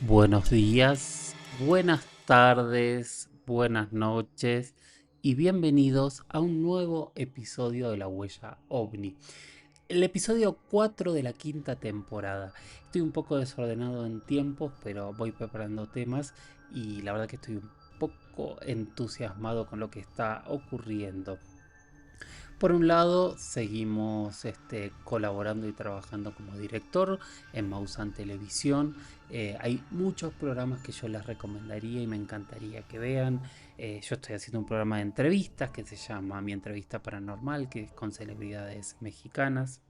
Buenos días, buenas tardes, buenas noches y bienvenidos a un nuevo episodio de La Huella OVNI. El episodio 4 de la quinta temporada. Estoy un poco desordenado en tiempos, pero voy preparando temas y la verdad que estoy un poco entusiasmado con lo que está ocurriendo. Por un lado, seguimos colaborando y trabajando como director en Mausan Televisión. Hay muchos programas que yo les recomendaría y me encantaría que vean. Yo estoy haciendo un programa de entrevistas que se llama Mi Entrevista Paranormal, que es con celebridades mexicanas.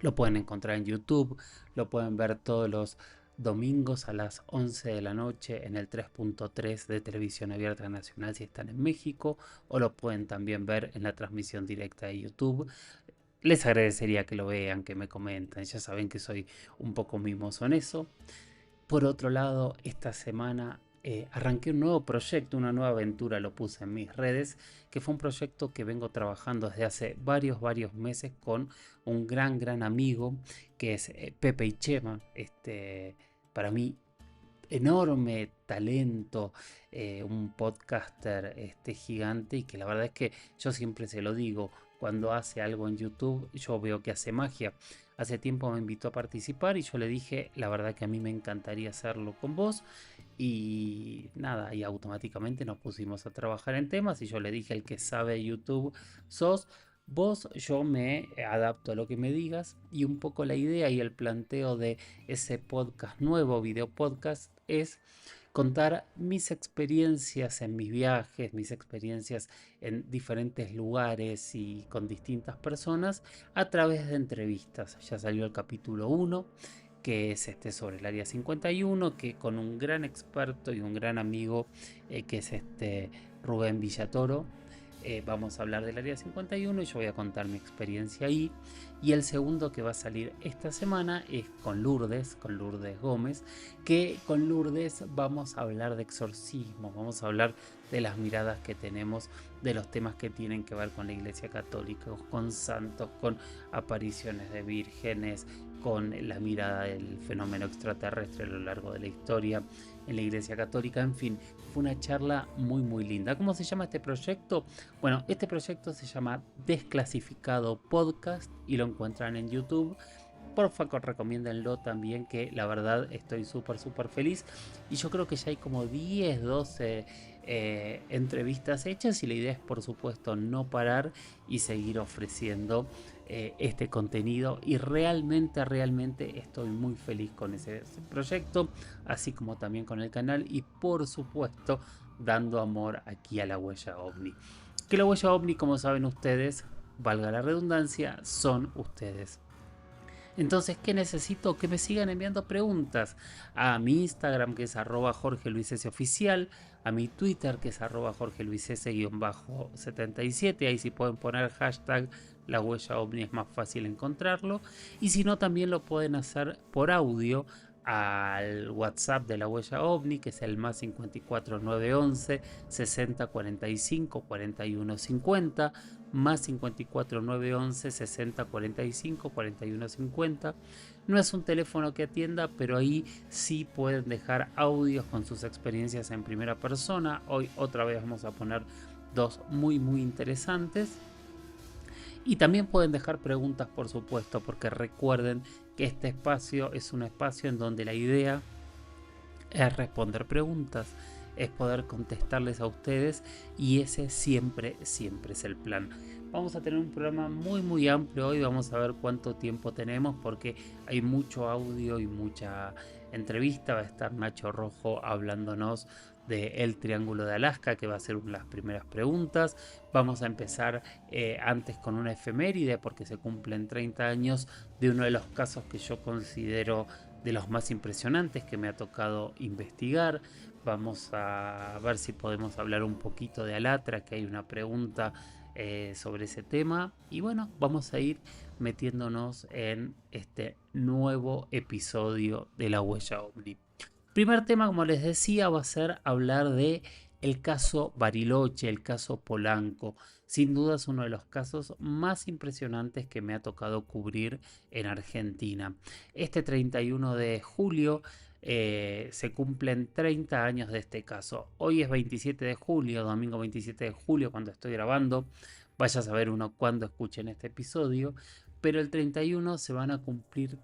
Lo pueden encontrar en YouTube, lo pueden ver todos los domingos a las 11 de la noche en el 3.3 de Televisión Abierta Nacional si están en México, o lo pueden también ver en la transmisión directa de YouTube. Les agradecería que lo vean, que me comenten, ya saben que soy un poco mimoso en eso. Por otro lado, esta semana arranqué un nuevo proyecto, una nueva aventura, lo puse en mis redes, que fue un proyecto que vengo trabajando desde hace varios meses con un gran amigo, que es Pepe y Chema. Para mí, enorme talento, un podcaster gigante, y que la verdad es que yo siempre se lo digo, cuando hace algo en YouTube yo veo que hace magia. Hace tiempo me invitó a participar y yo le dije, la verdad que a mí me encantaría hacerlo con vos. Y nada, y automáticamente nos pusimos a trabajar en temas y yo le dije, el que sabe YouTube sos vos, yo me adapto a lo que me digas. Y un poco la idea y el planteo de ese podcast nuevo, video podcast, es contar mis experiencias en mis viajes, mis experiencias en diferentes lugares y con distintas personas a través de entrevistas. Ya salió el capítulo 1, que es sobre el área 51, que con un gran experto y un gran amigo, que es Rubén Villatoro. Vamos a hablar del área 51 y yo voy a contar mi experiencia ahí. Y el segundo que va a salir esta semana es con Lourdes Gómez, que con Lourdes vamos a hablar de exorcismo, vamos a hablar de las miradas que tenemos, de los temas que tienen que ver con la Iglesia Católica, con santos, con apariciones de vírgenes, con la mirada del fenómeno extraterrestre a lo largo de la historia en la Iglesia Católica. En fin, fue una charla muy linda. ¿Cómo se llama este proyecto? Bueno, este proyecto se llama Desclasificado Podcast y lo encuentran en YouTube. Por favor, recomiéndenlo también, que la verdad estoy súper feliz. Y yo creo que ya hay como 10, 12 entrevistas hechas, y la idea es, por supuesto, no parar y seguir ofreciendo este contenido. Y realmente estoy muy feliz con ese proyecto, así como también con el canal, y por supuesto dando amor aquí a la Huella OVNI. Que la Huella OVNI, como saben ustedes, valga la redundancia, son ustedes. Entonces, ¿qué necesito? Que me sigan enviando preguntas a mi Instagram, que es @Jorge Luis S. Oficial, a mi Twitter, que es @Jorge Luis S-77. Ahí sí pueden poner hashtag La Huella OVNI, es más fácil encontrarlo. Y si no, también lo pueden hacer por audio al WhatsApp de La Huella OVNI, que es el más 54911 60 45 41 50, más 54911 60 45 41 50. No es un teléfono que atienda, pero ahí sí pueden dejar audios con sus experiencias en primera persona. Hoy otra vez vamos a poner dos muy interesantes. Y también pueden dejar preguntas, por supuesto, porque recuerden que este espacio es un espacio en donde la idea es responder preguntas, es poder contestarles a ustedes, y ese siempre es el plan. Vamos a tener un programa muy amplio hoy, vamos a ver cuánto tiempo tenemos porque hay mucho audio y mucha entrevista. Va a estar Nacho Rojo hablándonos de El Triángulo de Alaska, que va a ser una de las primeras preguntas. Vamos a empezar antes con una efeméride, porque se cumplen 30 años de uno de los casos que yo considero de los más impresionantes que me ha tocado investigar. Vamos a ver si podemos hablar un poquito de Alatra, que hay una pregunta sobre ese tema. Y bueno, vamos a ir metiéndonos en este nuevo episodio de La Huella OVNI. Primer tema, como les decía, va a ser hablar de el caso Bariloche, el caso Polanco. Sin duda es uno de los casos más impresionantes que me ha tocado cubrir en Argentina. Este 31 de julio se cumplen 30 años de este caso. Hoy es 27 de julio, domingo 27 de julio, cuando estoy grabando. Vaya a saber uno cuándo escuchen este episodio. Pero el 31 se van a cumplir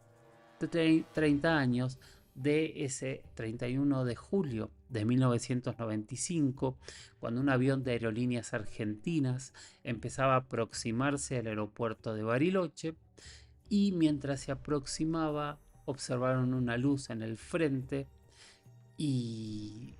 30 años de ese 31 de julio de 1995, cuando un avión de Aerolíneas Argentinas empezaba a aproximarse al aeropuerto de Bariloche, y mientras se aproximaba observaron una luz en el frente y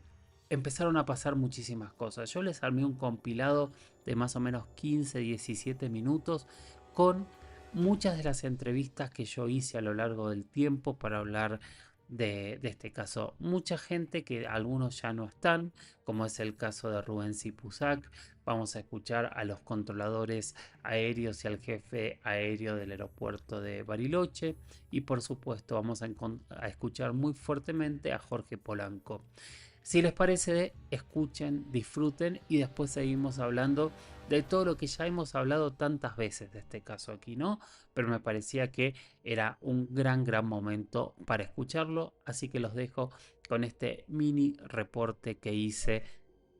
empezaron a pasar muchísimas cosas. Yo les armé un compilado de más o menos 15-17 minutos con muchas de las entrevistas que yo hice a lo largo del tiempo para hablar de este caso. Mucha gente que algunos ya no están, como es el caso de Rubén Sipusac. Vamos a escuchar a los controladores aéreos y al jefe aéreo del aeropuerto de Bariloche. Y por supuesto vamos a escuchar muy fuertemente a Jorge Polanco. Si les parece, escuchen, disfruten y después seguimos hablando de todo lo que ya hemos hablado tantas veces de este caso aquí, ¿no? Pero me parecía que era un gran momento para escucharlo, así que los dejo con este mini reporte que hice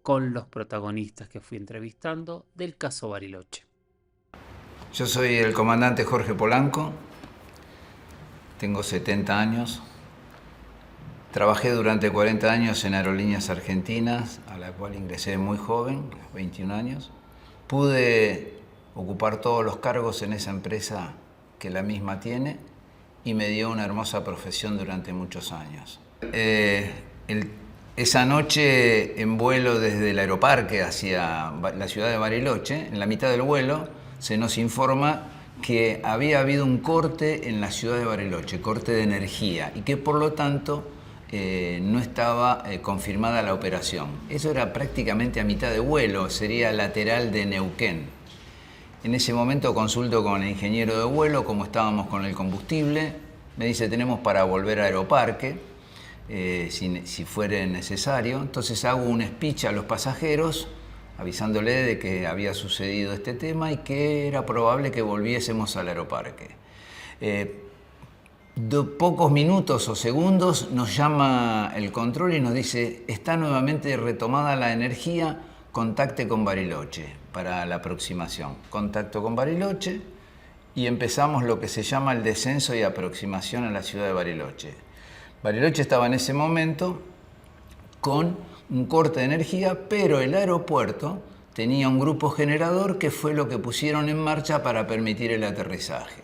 con los protagonistas que fui entrevistando del caso Bariloche. Yo soy el comandante Jorge Polanco, tengo 70 años. Trabajé durante 40 años en Aerolíneas Argentinas, a la cual ingresé muy joven, 21 años. Pude ocupar todos los cargos en esa empresa que la misma tiene y me dio una hermosa profesión durante muchos años. Esa noche, en vuelo desde el aeroparque hacia la ciudad de Bariloche, en la mitad del vuelo, se nos informa que había habido un corte en la ciudad de Bariloche, corte de energía, y que por lo tanto no estaba confirmada la operación. Eso era prácticamente a mitad de vuelo, sería lateral de Neuquén. En ese momento consulto con el ingeniero de vuelo cómo estábamos con el combustible. Me dice, tenemos para volver a Aeroparque, si fuera necesario. Entonces hago un speech a los pasajeros, avisándole de que había sucedido este tema y que era probable que volviésemos al Aeroparque. De pocos minutos o segundos nos llama el control y nos dice, está nuevamente retomada la energía, contacte con Bariloche para la aproximación. Contacto con Bariloche y empezamos lo que se llama el descenso y aproximación a la ciudad de Bariloche. Bariloche estaba en ese momento con un corte de energía, pero el aeropuerto tenía un grupo generador que fue lo que pusieron en marcha para permitir el aterrizaje.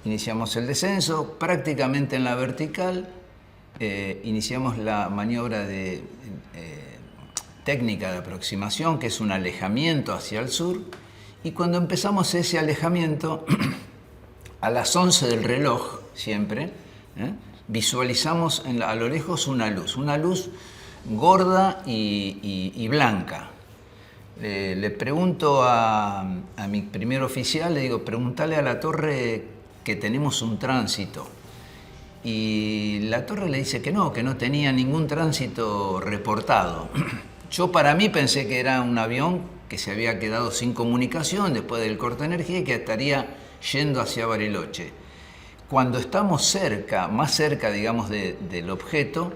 Iniciamos el descenso, prácticamente en la vertical, iniciamos la maniobra de técnica de aproximación, que es un alejamiento hacia el sur, y cuando empezamos ese alejamiento, a las 11 del reloj, siempre, visualizamos a lo lejos una luz gorda y blanca. Le pregunto a mi primer oficial, le digo, preguntale a la torre que tenemos un tránsito. Y la torre le dice que no tenía ningún tránsito reportado. Yo para mí pensé que era un avión que se había quedado sin comunicación después del corte de energía y que estaría yendo hacia Bariloche. Cuando estamos cerca, más cerca, digamos, del objeto,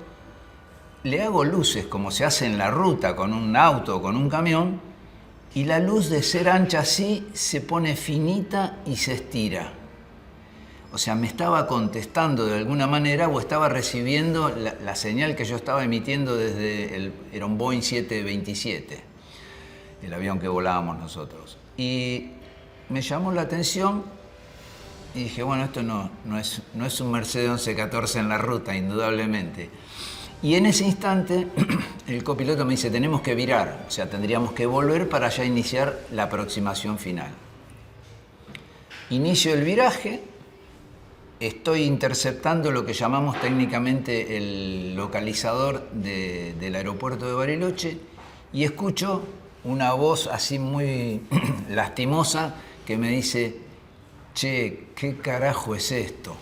le hago luces como se hace en la ruta con un auto o con un camión, y la luz, de ser ancha así, se pone finita y se estira. O sea, me estaba contestando de alguna manera o estaba recibiendo la señal que yo estaba emitiendo desde era un Boeing 727, el avión que volábamos nosotros. Y me llamó la atención y dije, bueno, esto no es un Mercedes 1114 en la ruta, indudablemente. Y en ese instante el copiloto me dice, tenemos que virar, o sea, tendríamos que volver para ya iniciar la aproximación final. Inicio el viraje. Estoy interceptando lo que llamamos técnicamente el localizador del aeropuerto de Bariloche y escucho una voz así muy lastimosa que me dice, che, ¿qué carajo es esto?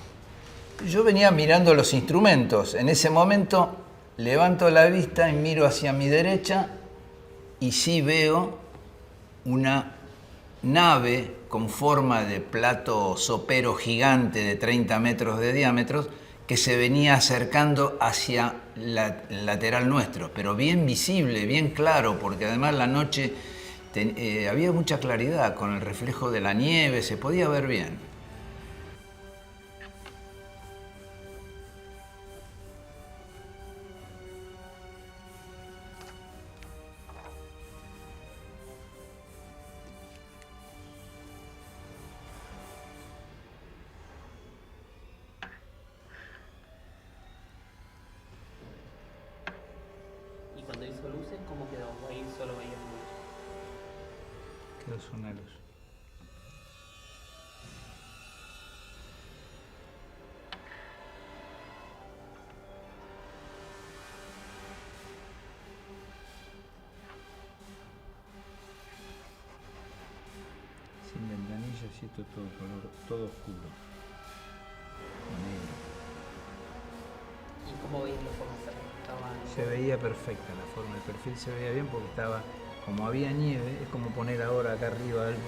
Yo venía mirando los instrumentos. En ese momento levanto la vista y miro hacia mi derecha y sí veo una nave con forma de plato sopero gigante de 30 metros de diámetro que se venía acercando hacia el lateral nuestro, pero bien visible, bien claro, porque además la noche había mucha claridad con el reflejo de la nieve, se podía ver bien. Y cuando hizo luces, ¿cómo quedó? Ahí solo veías luz. Quedó una luz. Sin ventanillas y esto todo color, todo oscuro. Negro. ¿Y cómo veías los formas? Se veía perfecta la forma, el perfil se veía bien porque estaba, como había nieve, es como poner ahora acá arriba algo,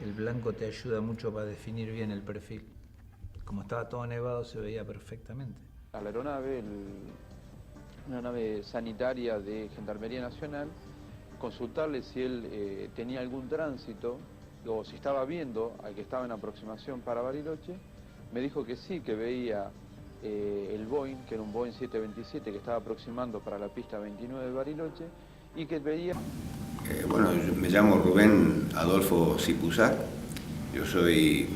el blanco te ayuda mucho para definir bien el perfil. Como estaba todo nevado se veía perfectamente. A la aeronave, una nave sanitaria de Gendarmería Nacional, consultarle si él tenía algún tránsito o si estaba viendo al que estaba en aproximación para Bariloche. Me dijo que sí, que veía el Boeing, que era un Boeing 727 que estaba aproximando para la pista 29 de Bariloche, y que veía... Bueno, yo me llamo Rubén Adolfo Cipuzar, yo soy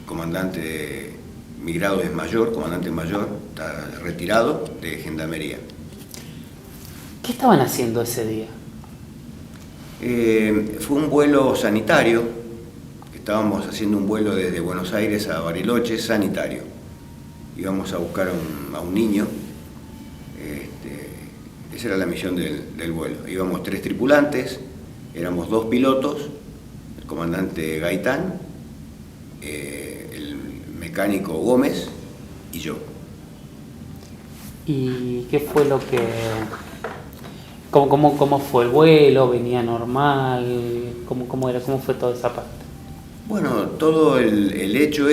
comandante, mi grado es mayor, comandante mayor, está retirado de Gendarmería. ¿Qué estaban haciendo ese día? Fue un vuelo sanitario, estábamos haciendo un vuelo desde Buenos Aires a Bariloche, sanitario. Íbamos a buscar a un niño, esa era la misión del vuelo. Íbamos 3 tripulantes, éramos 2 pilotos, el comandante Gaitán, el mecánico Gómez y yo. ¿Y qué fue lo que... ¿Cómo fue el vuelo? ¿Venía normal? ¿Cómo era? ¿Cómo fue toda esa parte? Bueno, todo el hecho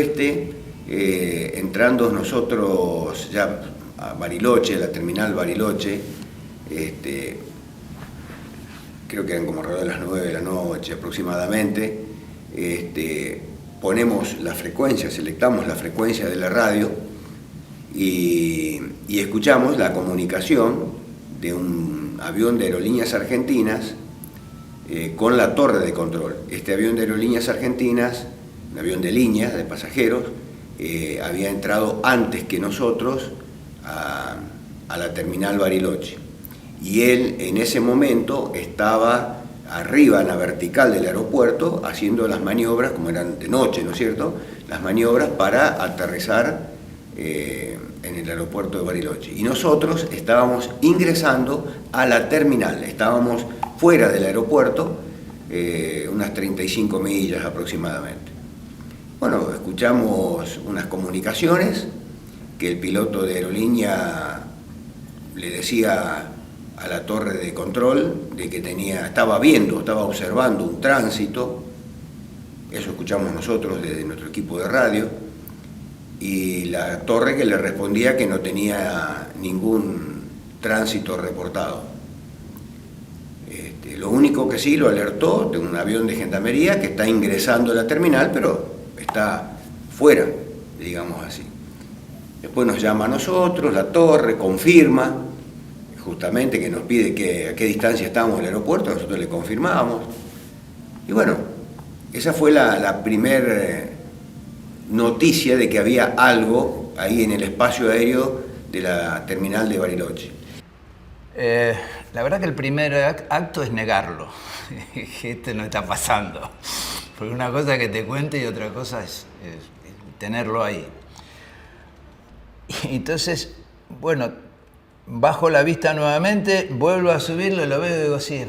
entrando nosotros ya a Bariloche, a la terminal Bariloche, creo que eran como alrededor de las 9 de la noche aproximadamente, ponemos la frecuencia, selectamos la frecuencia de la radio y escuchamos la comunicación de un avión de Aerolíneas Argentinas con la torre de control. Este avión de Aerolíneas Argentinas, un avión de línea, de pasajeros, había entrado antes que nosotros a la terminal Bariloche. Y él en ese momento estaba arriba en la vertical del aeropuerto haciendo las maniobras, como eran de noche, ¿no es cierto?, las maniobras para aterrizar en el aeropuerto de Bariloche. Y nosotros estábamos ingresando a la terminal, estábamos fuera del aeropuerto, unas 35 millas aproximadamente. Bueno, escuchamos unas comunicaciones que el piloto de aerolínea le decía a la torre de control de que estaba observando un tránsito, eso escuchamos nosotros desde nuestro equipo de radio, y la torre que le respondía que no tenía ningún tránsito reportado. Lo único que sí lo alertó de un avión de Gendarmería que está ingresando a la terminal, pero está fuera, digamos así. Después nos llama a nosotros, la torre confirma, justamente que nos pide a qué distancia estábamos del aeropuerto, nosotros le confirmamos. Y bueno, esa fue la primera noticia de que había algo ahí en el espacio aéreo de la terminal de Bariloche. La verdad que el primer acto es negarlo, que esto no está pasando. Porque una cosa es que te cuente y otra cosa es tenerlo ahí. Y entonces, bueno, bajo la vista nuevamente, vuelvo a subirlo, lo veo y digo, sí,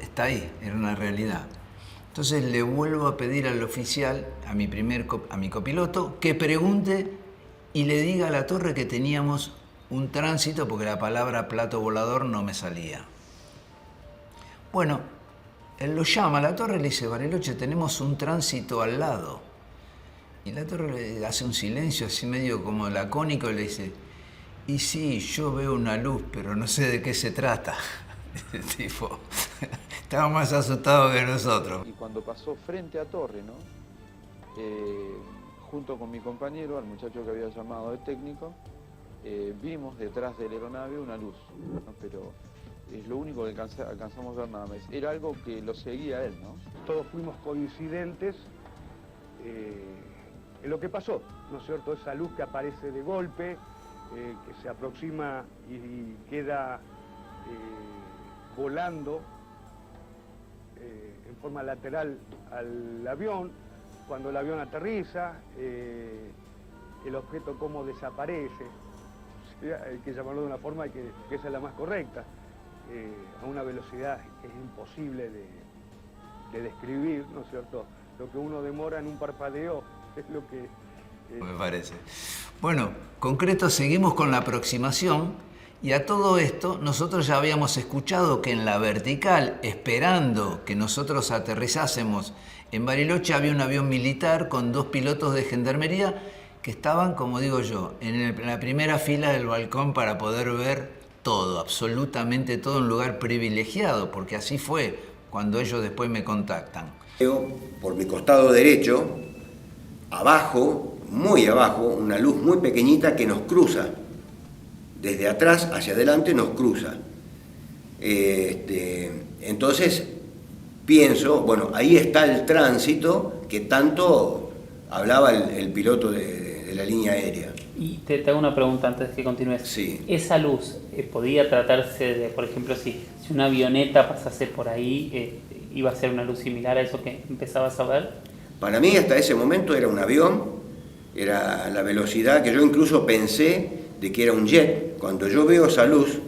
está ahí, era una realidad. Entonces le vuelvo a pedir al oficial, a mi copiloto, que pregunte y le diga a la torre que teníamos un tránsito, porque la palabra plato volador no me salía. Bueno, él lo llama a la torre y le dice, Bariloche, tenemos un tránsito al lado. Y la torre le hace un silencio así medio como lacónico y le dice, y sí, yo veo una luz, pero no sé de qué se trata. El tipo estaba más asustado que nosotros. Y cuando pasó frente a torre, ¿no? Junto con mi compañero, al muchacho que había llamado de técnico, vimos detrás de la aeronave una luz, ¿no? Pero es lo único que alcanzamos a ver nada más. Era algo que lo seguía a él, ¿no? Todos fuimos coincidentes en lo que pasó, ¿no es cierto? Esa luz que aparece de golpe, que se aproxima y queda volando en forma lateral al avión. Cuando el avión aterriza, el objeto cómo desaparece, hay que llamarlo de una forma que esa es la más correcta, a una velocidad que es imposible de describir, ¿no es cierto? Lo que uno demora en un parpadeo es lo que... Me parece. Bueno, concreto, seguimos con la aproximación y a todo esto nosotros ya habíamos escuchado que en la vertical, esperando que nosotros aterrizásemos en Bariloche, había un avión militar con 2 pilotos de gendarmería que estaban, como digo yo, en la primera fila del balcón para poder ver todo, absolutamente todo, un lugar privilegiado, porque así fue cuando ellos después me contactan. Por mi costado derecho, abajo, muy abajo, una luz muy pequeñita que nos cruza. Desde atrás hacia adelante nos cruza. Entonces pienso, bueno, ahí está el tránsito que tanto hablaba el piloto de la línea aérea. Y te hago una pregunta antes de que continúes. Sí. ¿Esa luz podía tratarse de, por ejemplo, si una avioneta pasase por ahí, iba a ser una luz similar a eso que empezabas a ver? Para mí hasta ese momento era un avión, era la velocidad que yo incluso pensé de que era un jet. Cuando yo veo esa luz,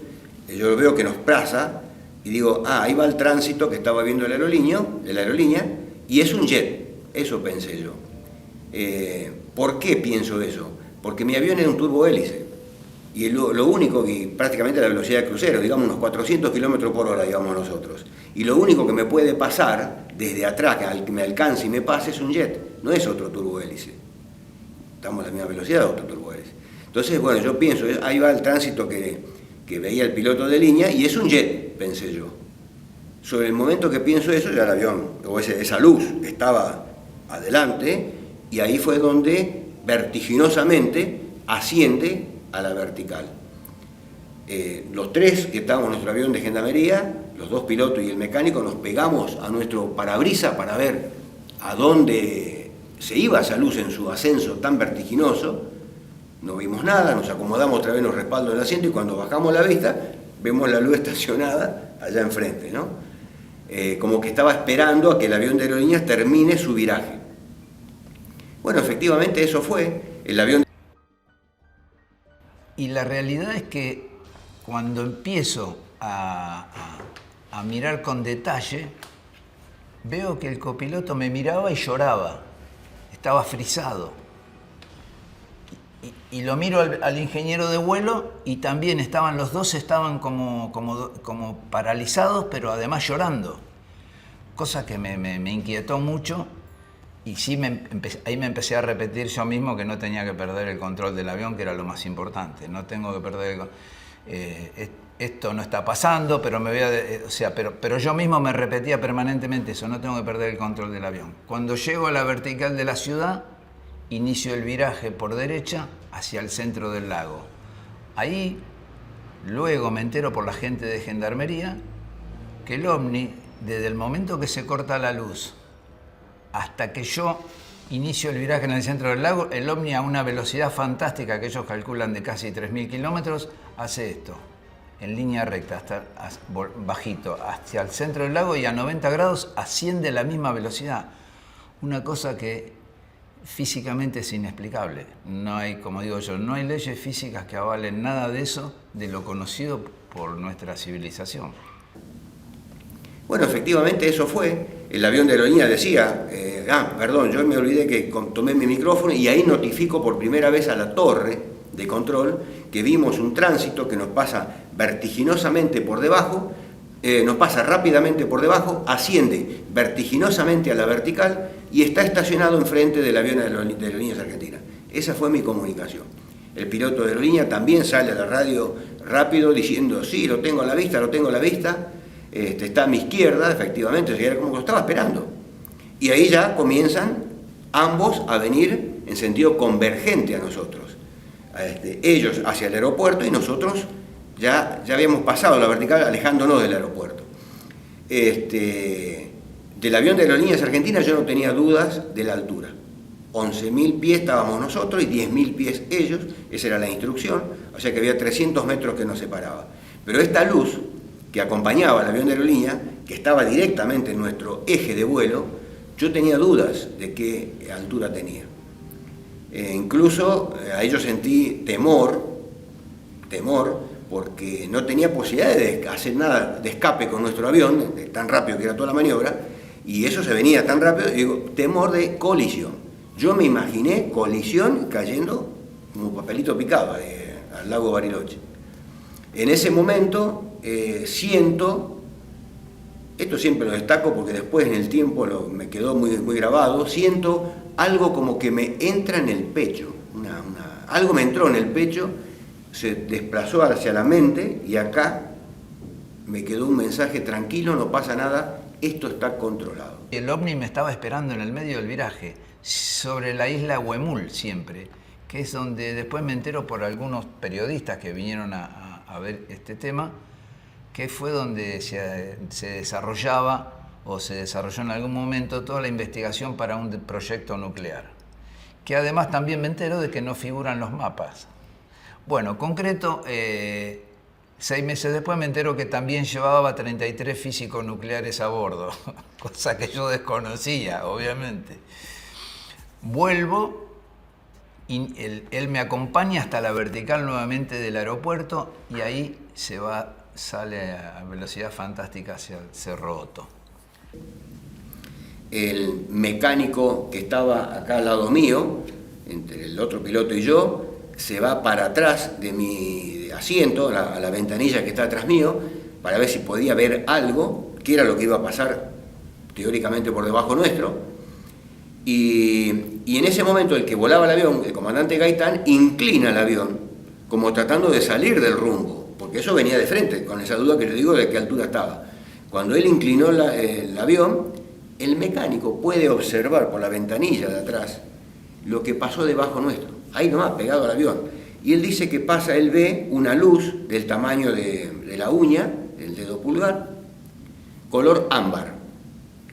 yo veo que nos pasa y digo, ahí va el tránsito que estaba viendo la aerolínea y es un jet, eso pensé yo. ¿Por qué pienso eso? Porque mi avión era un turbohélice y lo único que prácticamente la velocidad de crucero, digamos unos 400 kilómetros por hora, digamos nosotros, y lo único que me puede pasar desde atrás, que me alcance y me pase, es un jet, no es otro turbohélice. Estamos a la misma velocidad de otro turbohélice. Entonces, bueno, yo pienso, ahí va el tránsito que veía el piloto de línea y es un jet, pensé yo. Sobre el momento que pienso eso, ya el avión, o esa luz estaba adelante y ahí fue donde vertiginosamente asciende a la vertical. Los 3 que estábamos en nuestro avión de gendarmería, los 2 pilotos y el mecánico, nos pegamos a nuestro parabrisa para ver a dónde se iba esa luz en su ascenso tan vertiginoso. No vimos nada, nos acomodamos otra vez en los respaldos del asiento y cuando bajamos la vista vemos la luz estacionada allá enfrente, ¿no? Como que estaba esperando a que el avión de aerolíneas termine su viraje. Bueno, efectivamente eso fue, el avión... Y la realidad es que cuando empiezo a mirar con detalle, veo que el copiloto me miraba y lloraba, estaba frisado. Y lo miro al ingeniero de vuelo y también los dos estaban como paralizados, pero además llorando. Cosa que me inquietó mucho y sí ahí me empecé a repetir yo mismo que no tenía que perder el control del avión, que era lo más importante. No tengo que perder esto no está pasando, pero pero yo mismo me repetía permanentemente eso, no tengo que perder el control del avión. Cuando llego a la vertical de la ciudad, inicio el viraje por derecha hacia el centro del lago. Ahí, luego me entero por la gente de gendarmería que el Omni, desde el momento que se corta la luz hasta que yo inicio el viraje en el centro del lago, el Omni a una velocidad fantástica que ellos calculan de casi 3.000 kilómetros, hace esto, en línea recta, bajito, hacia el centro del lago y a 90 grados asciende a la misma velocidad. Una cosa que físicamente es inexplicable. No hay, como digo yo, no hay leyes físicas que avalen nada de eso, de lo conocido por nuestra civilización. Bueno, efectivamente eso fue. El avión de aerolínea decía, perdón, yo me olvidé que tomé mi micrófono y ahí notifico por primera vez a la torre de control que vimos un tránsito que nos pasa vertiginosamente por debajo, nos pasa rápidamente por debajo, asciende vertiginosamente a la vertical, y está estacionado enfrente del avión de Aerolíneas Argentinas. Esa fue mi comunicación. El piloto de Aerolínea también sale a la radio rápido diciendo, sí, lo tengo a la vista, está a mi izquierda, efectivamente, era como que lo estaba esperando. Y ahí ya comienzan ambos a venir en sentido convergente a nosotros. Ellos hacia el aeropuerto y nosotros ya habíamos pasado la vertical alejándonos del aeropuerto. Del avión de Aerolíneas Argentinas yo no tenía dudas de la altura. 11.000 pies estábamos nosotros y 10.000 pies ellos, esa era la instrucción, o sea que había 300 metros que nos separaba. Pero esta luz que acompañaba al avión de Aerolínea, que estaba directamente en nuestro eje de vuelo, yo tenía dudas de qué altura tenía. Incluso a ellos sentí temor, porque no tenía posibilidad de hacer nada de escape con nuestro avión, tan rápido que era toda la maniobra, y eso se venía tan rápido, digo, temor de colisión. Yo me imaginé colisión cayendo como papelito picado al lago Bariloche. En ese momento siento, esto siempre lo destaco porque después en el tiempo me quedó muy, muy grabado, siento algo como que me entra en el pecho, algo me entró en el pecho, se desplazó hacia la mente y acá me quedó un mensaje: tranquilo, no pasa nada, esto está controlado. El ovni me estaba esperando en el medio del viraje, sobre la isla Huemul siempre, que es donde después me entero por algunos periodistas que vinieron a ver este tema, que fue donde se desarrollaba o se desarrolló en algún momento toda la investigación para un proyecto nuclear, que además también me entero de que no figuran los mapas. Bueno, concreto, 6 meses después me entero que también llevaba 33 físicos nucleares a bordo, cosa que yo desconocía, obviamente. Vuelvo y él me acompaña hasta la vertical nuevamente del aeropuerto y ahí sale a velocidad fantástica hacia el Cerro Otto. El mecánico que estaba acá al lado mío, entre el otro piloto y yo, se va para atrás de mi asiento, a la ventanilla que está atrás mío, para ver si podía ver algo, qué era lo que iba a pasar teóricamente por debajo nuestro. Y en ese momento el que volaba el avión, el comandante Gaitán, inclina el avión, como tratando de salir del rumbo, porque eso venía de frente, con esa duda que yo digo de qué altura estaba. Cuando él inclinó el avión, el mecánico puede observar por la ventanilla de atrás lo que pasó debajo nuestro, ahí nomás, pegado al avión. Y él dice que pasa, él ve una luz del tamaño de la uña, del dedo pulgar, color ámbar.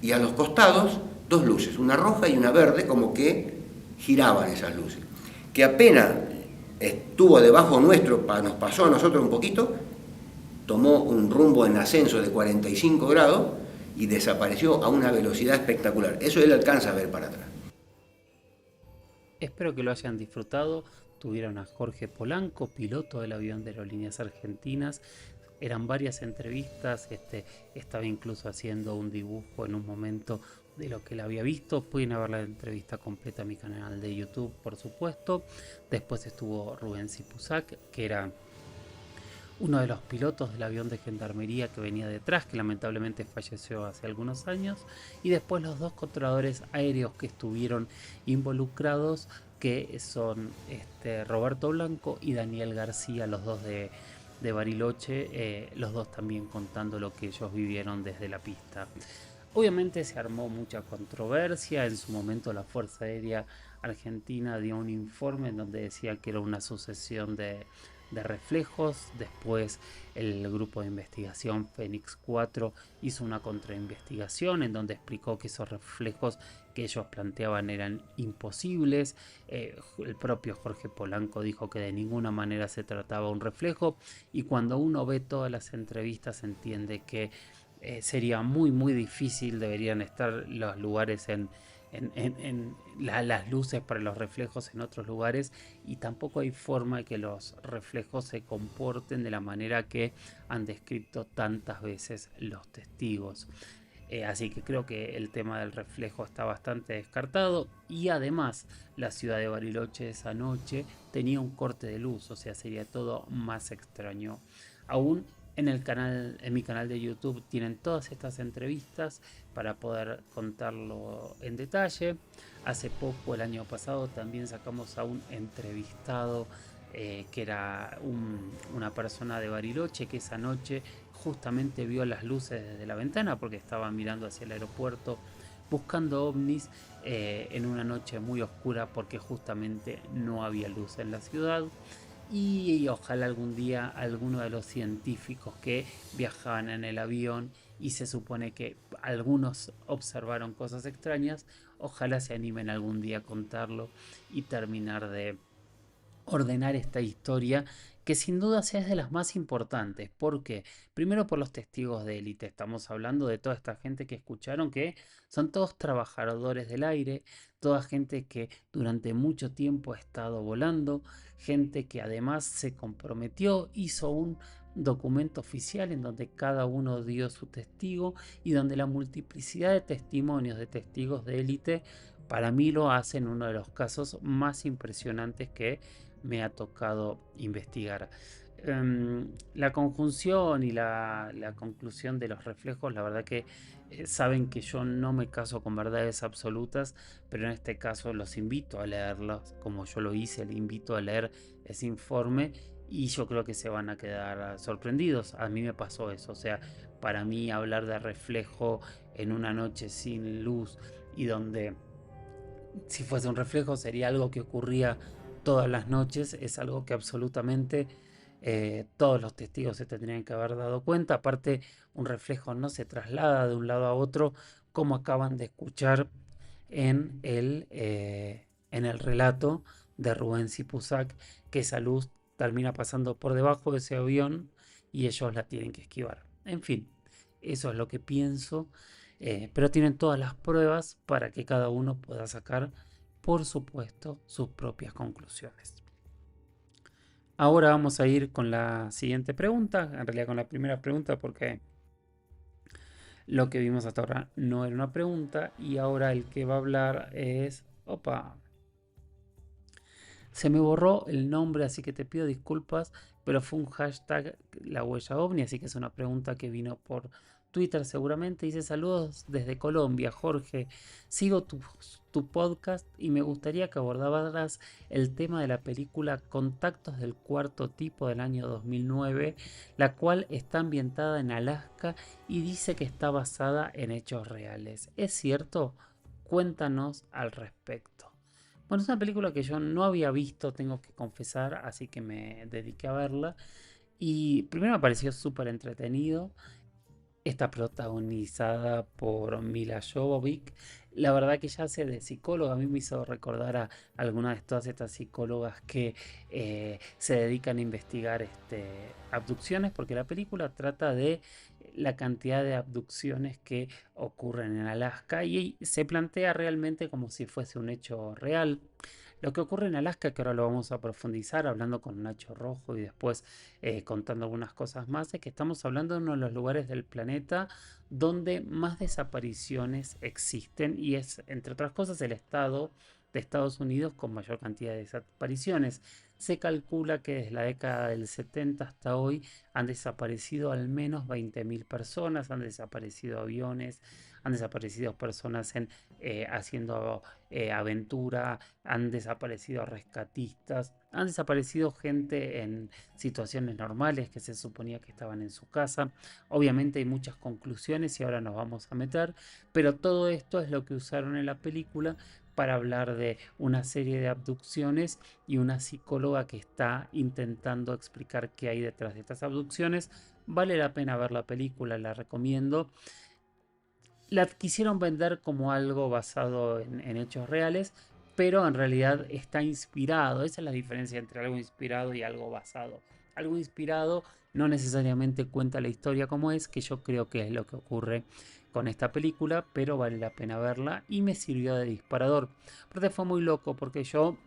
Y a los costados, 2 luces, una roja y una verde, como que giraban esas luces. Que apenas estuvo debajo nuestro, nos pasó a nosotros un poquito, tomó un rumbo en ascenso de 45 grados y desapareció a una velocidad espectacular. Eso él alcanza a ver para atrás. Espero que lo hayan disfrutado. Tuvieron a Jorge Polanco, piloto del avión de Aerolíneas Argentinas. Eran varias entrevistas, estaba incluso haciendo un dibujo en un momento de lo que él había visto. Pueden ver la entrevista completa en mi canal de YouTube, por supuesto. Después estuvo Rubén Sipusac, que era uno de los pilotos del avión de gendarmería que venía detrás, que lamentablemente falleció hace algunos años. Y después los 2 controladores aéreos que estuvieron involucrados, que son Roberto Blanco y Daniel García, los 2 de Bariloche, los 2 también contando lo que ellos vivieron desde la pista. Obviamente se armó mucha controversia. En su momento la Fuerza Aérea Argentina dio un informe en donde decía que era una sucesión de reflejos. Después el grupo de investigación Fénix 4 hizo una contrainvestigación en donde explicó que esos reflejos que ellos planteaban eran imposibles. El propio Jorge Polanco dijo que de ninguna manera se trataba de un reflejo, y cuando uno ve todas las entrevistas entiende que sería muy muy difícil, deberían estar los lugares las luces para los reflejos en otros lugares, y tampoco hay forma de que los reflejos se comporten de la manera que han descrito tantas veces los testigos. Así que creo que el tema del reflejo está bastante descartado, y además la ciudad de Bariloche esa noche tenía un corte de luz, o sea, sería todo más extraño aún. En mi canal de YouTube tienen todas estas entrevistas para poder contarlo en detalle. Hace poco, el año pasado, también sacamos a un entrevistado que era una persona de Bariloche, que esa noche justamente vio las luces desde la ventana porque estaba mirando hacia el aeropuerto buscando ovnis en una noche muy oscura porque justamente no había luz en la ciudad. Y ojalá algún día alguno de los científicos que viajaban en el avión y se supone que algunos observaron cosas extrañas, ojalá se animen algún día a contarlo y terminar de ordenar esta historia que sin duda sea de las más importantes. ¿Por qué? Primero por los testigos de élite. Estamos hablando de toda esta gente que escucharon que son todos trabajadores del aire, toda gente que durante mucho tiempo ha estado volando, gente que además se comprometió, hizo un documento oficial en donde cada uno dio su testigo y donde la multiplicidad de testimonios de testigos de élite para mí lo hacen uno de los casos más impresionantes que me ha tocado investigar. La conjunción y la conclusión de los reflejos, la verdad que saben que yo no me caso con verdades absolutas, pero en este caso los invito a leerlos, como yo lo hice, le invito a leer ese informe y yo creo que se van a quedar sorprendidos. A mí me pasó eso, o sea, para mí hablar de reflejo en una noche sin luz y donde si fuese un reflejo sería algo que ocurría todas las noches, es algo que absolutamente todos los testigos se tendrían que haber dado cuenta. Aparte, un reflejo no se traslada de un lado a otro, como acaban de escuchar en el relato de Rubén Sipusac, que esa luz termina pasando por debajo de ese avión y ellos la tienen que esquivar. En fin, eso es lo que pienso. Pero tienen todas las pruebas para que cada uno pueda sacar, por supuesto, sus propias conclusiones. Ahora vamos a ir con la siguiente pregunta, en realidad con la primera pregunta porque lo que vimos hasta ahora no era una pregunta y ahora el que va a hablar es... Opa, se me borró el nombre, así que te pido disculpas, pero fue un hashtag la huella ovni, así que es una pregunta que vino por Twitter seguramente. Dice: saludos desde Colombia, Jorge. Sigo tu podcast y me gustaría que abordaras el tema de la película Contactos del Cuarto Tipo del año 2009, la cual está ambientada en Alaska y dice que está basada en hechos reales. ¿Es cierto? Cuéntanos al respecto. Bueno, es una película que yo no había visto, tengo que confesar, así que me dediqué a verla. Y primero me pareció súper entretenido. Está protagonizada por Mila Jovovich. La verdad que ya hace de psicóloga, a mí me hizo recordar a algunas de todas estas psicólogas que se dedican a investigar abducciones, porque la película trata de la cantidad de abducciones que ocurren en Alaska y se plantea realmente como si fuese un hecho real. Lo que ocurre en Alaska, que ahora lo vamos a profundizar hablando con Nacho Rojo y después contando algunas cosas más, es que estamos hablando de uno de los lugares del planeta donde más desapariciones existen y es, entre otras cosas, el estado de Estados Unidos con mayor cantidad de desapariciones. Se calcula que desde la década del 70 hasta hoy han desaparecido al menos 20.000 personas, han desaparecido aviones, han desaparecido personas haciendo aventura, han desaparecido rescatistas, han desaparecido gente en situaciones normales que se suponía que estaban en su casa. Obviamente hay muchas conclusiones y ahora nos vamos a meter, pero todo esto es lo que usaron en la película para hablar de una serie de abducciones y una psicóloga que está intentando explicar qué hay detrás de estas abducciones. Vale la pena ver la película, la recomiendo. La quisieron vender como algo basado en hechos reales, pero en realidad está inspirado. Esa es la diferencia entre algo inspirado y algo basado. Algo inspirado no necesariamente cuenta la historia como es, que yo creo que es lo que ocurre con esta película, pero vale la pena verla y me sirvió de disparador. Aparte fue muy loco porque yo,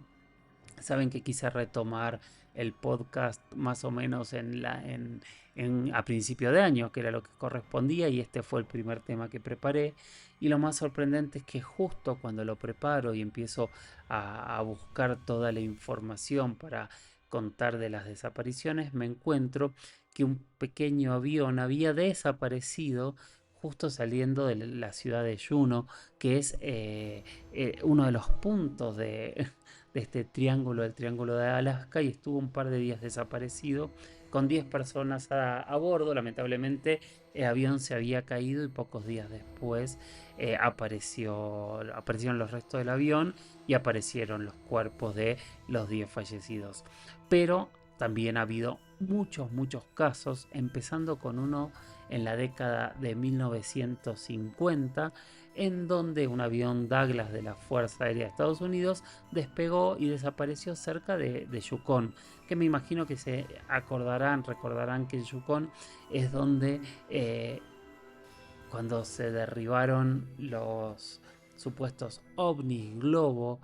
saben que quise retomar el podcast más o menos a principio de año, que era lo que correspondía, y este fue el primer tema que preparé. Y lo más sorprendente es que justo cuando lo preparo y empiezo a buscar toda la información para contar de las desapariciones, me encuentro que un pequeño avión había desaparecido justo saliendo de la ciudad de Juneau, que es uno de los puntos de este triángulo, el triángulo de Alaska, y estuvo un par de días desaparecido con 10 personas a bordo. Lamentablemente el avión se había caído y pocos días después aparecieron los restos del avión y aparecieron los cuerpos de los 10 fallecidos. Pero también ha habido muchos casos, empezando con uno en la década de 1950, en donde un avión Douglas de la Fuerza Aérea de Estados Unidos despegó y desapareció cerca de Yukon, que me imagino que recordarán que en Yukon es donde cuando se derribaron los supuestos ovnis globo,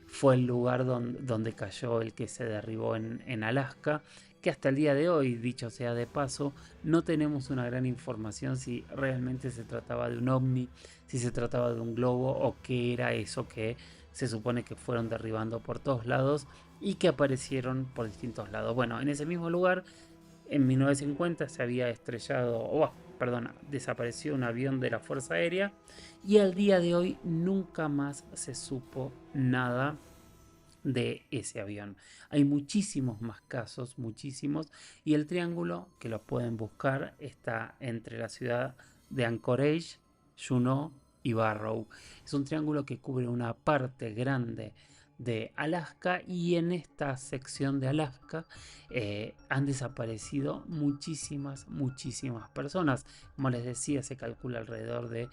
fue el lugar donde cayó el que se derribó en Alaska, que hasta el día de hoy, dicho sea de paso, no tenemos una gran información si realmente se trataba de un ovni, si se trataba de un globo o qué era eso que se supone que fueron derribando por todos lados y que aparecieron por distintos lados. Bueno, en ese mismo lugar, en 1950 se había desapareció un avión de la Fuerza Aérea y al día de hoy nunca más se supo nada de ese avión. Hay muchísimos más casos, y el triángulo, que lo pueden buscar, está entre la ciudad de Anchorage, Juneau y Barrow. Es un triángulo que cubre una parte grande de Alaska, y en esta sección de Alaska han desaparecido muchísimas personas. Como les decía, se calcula alrededor de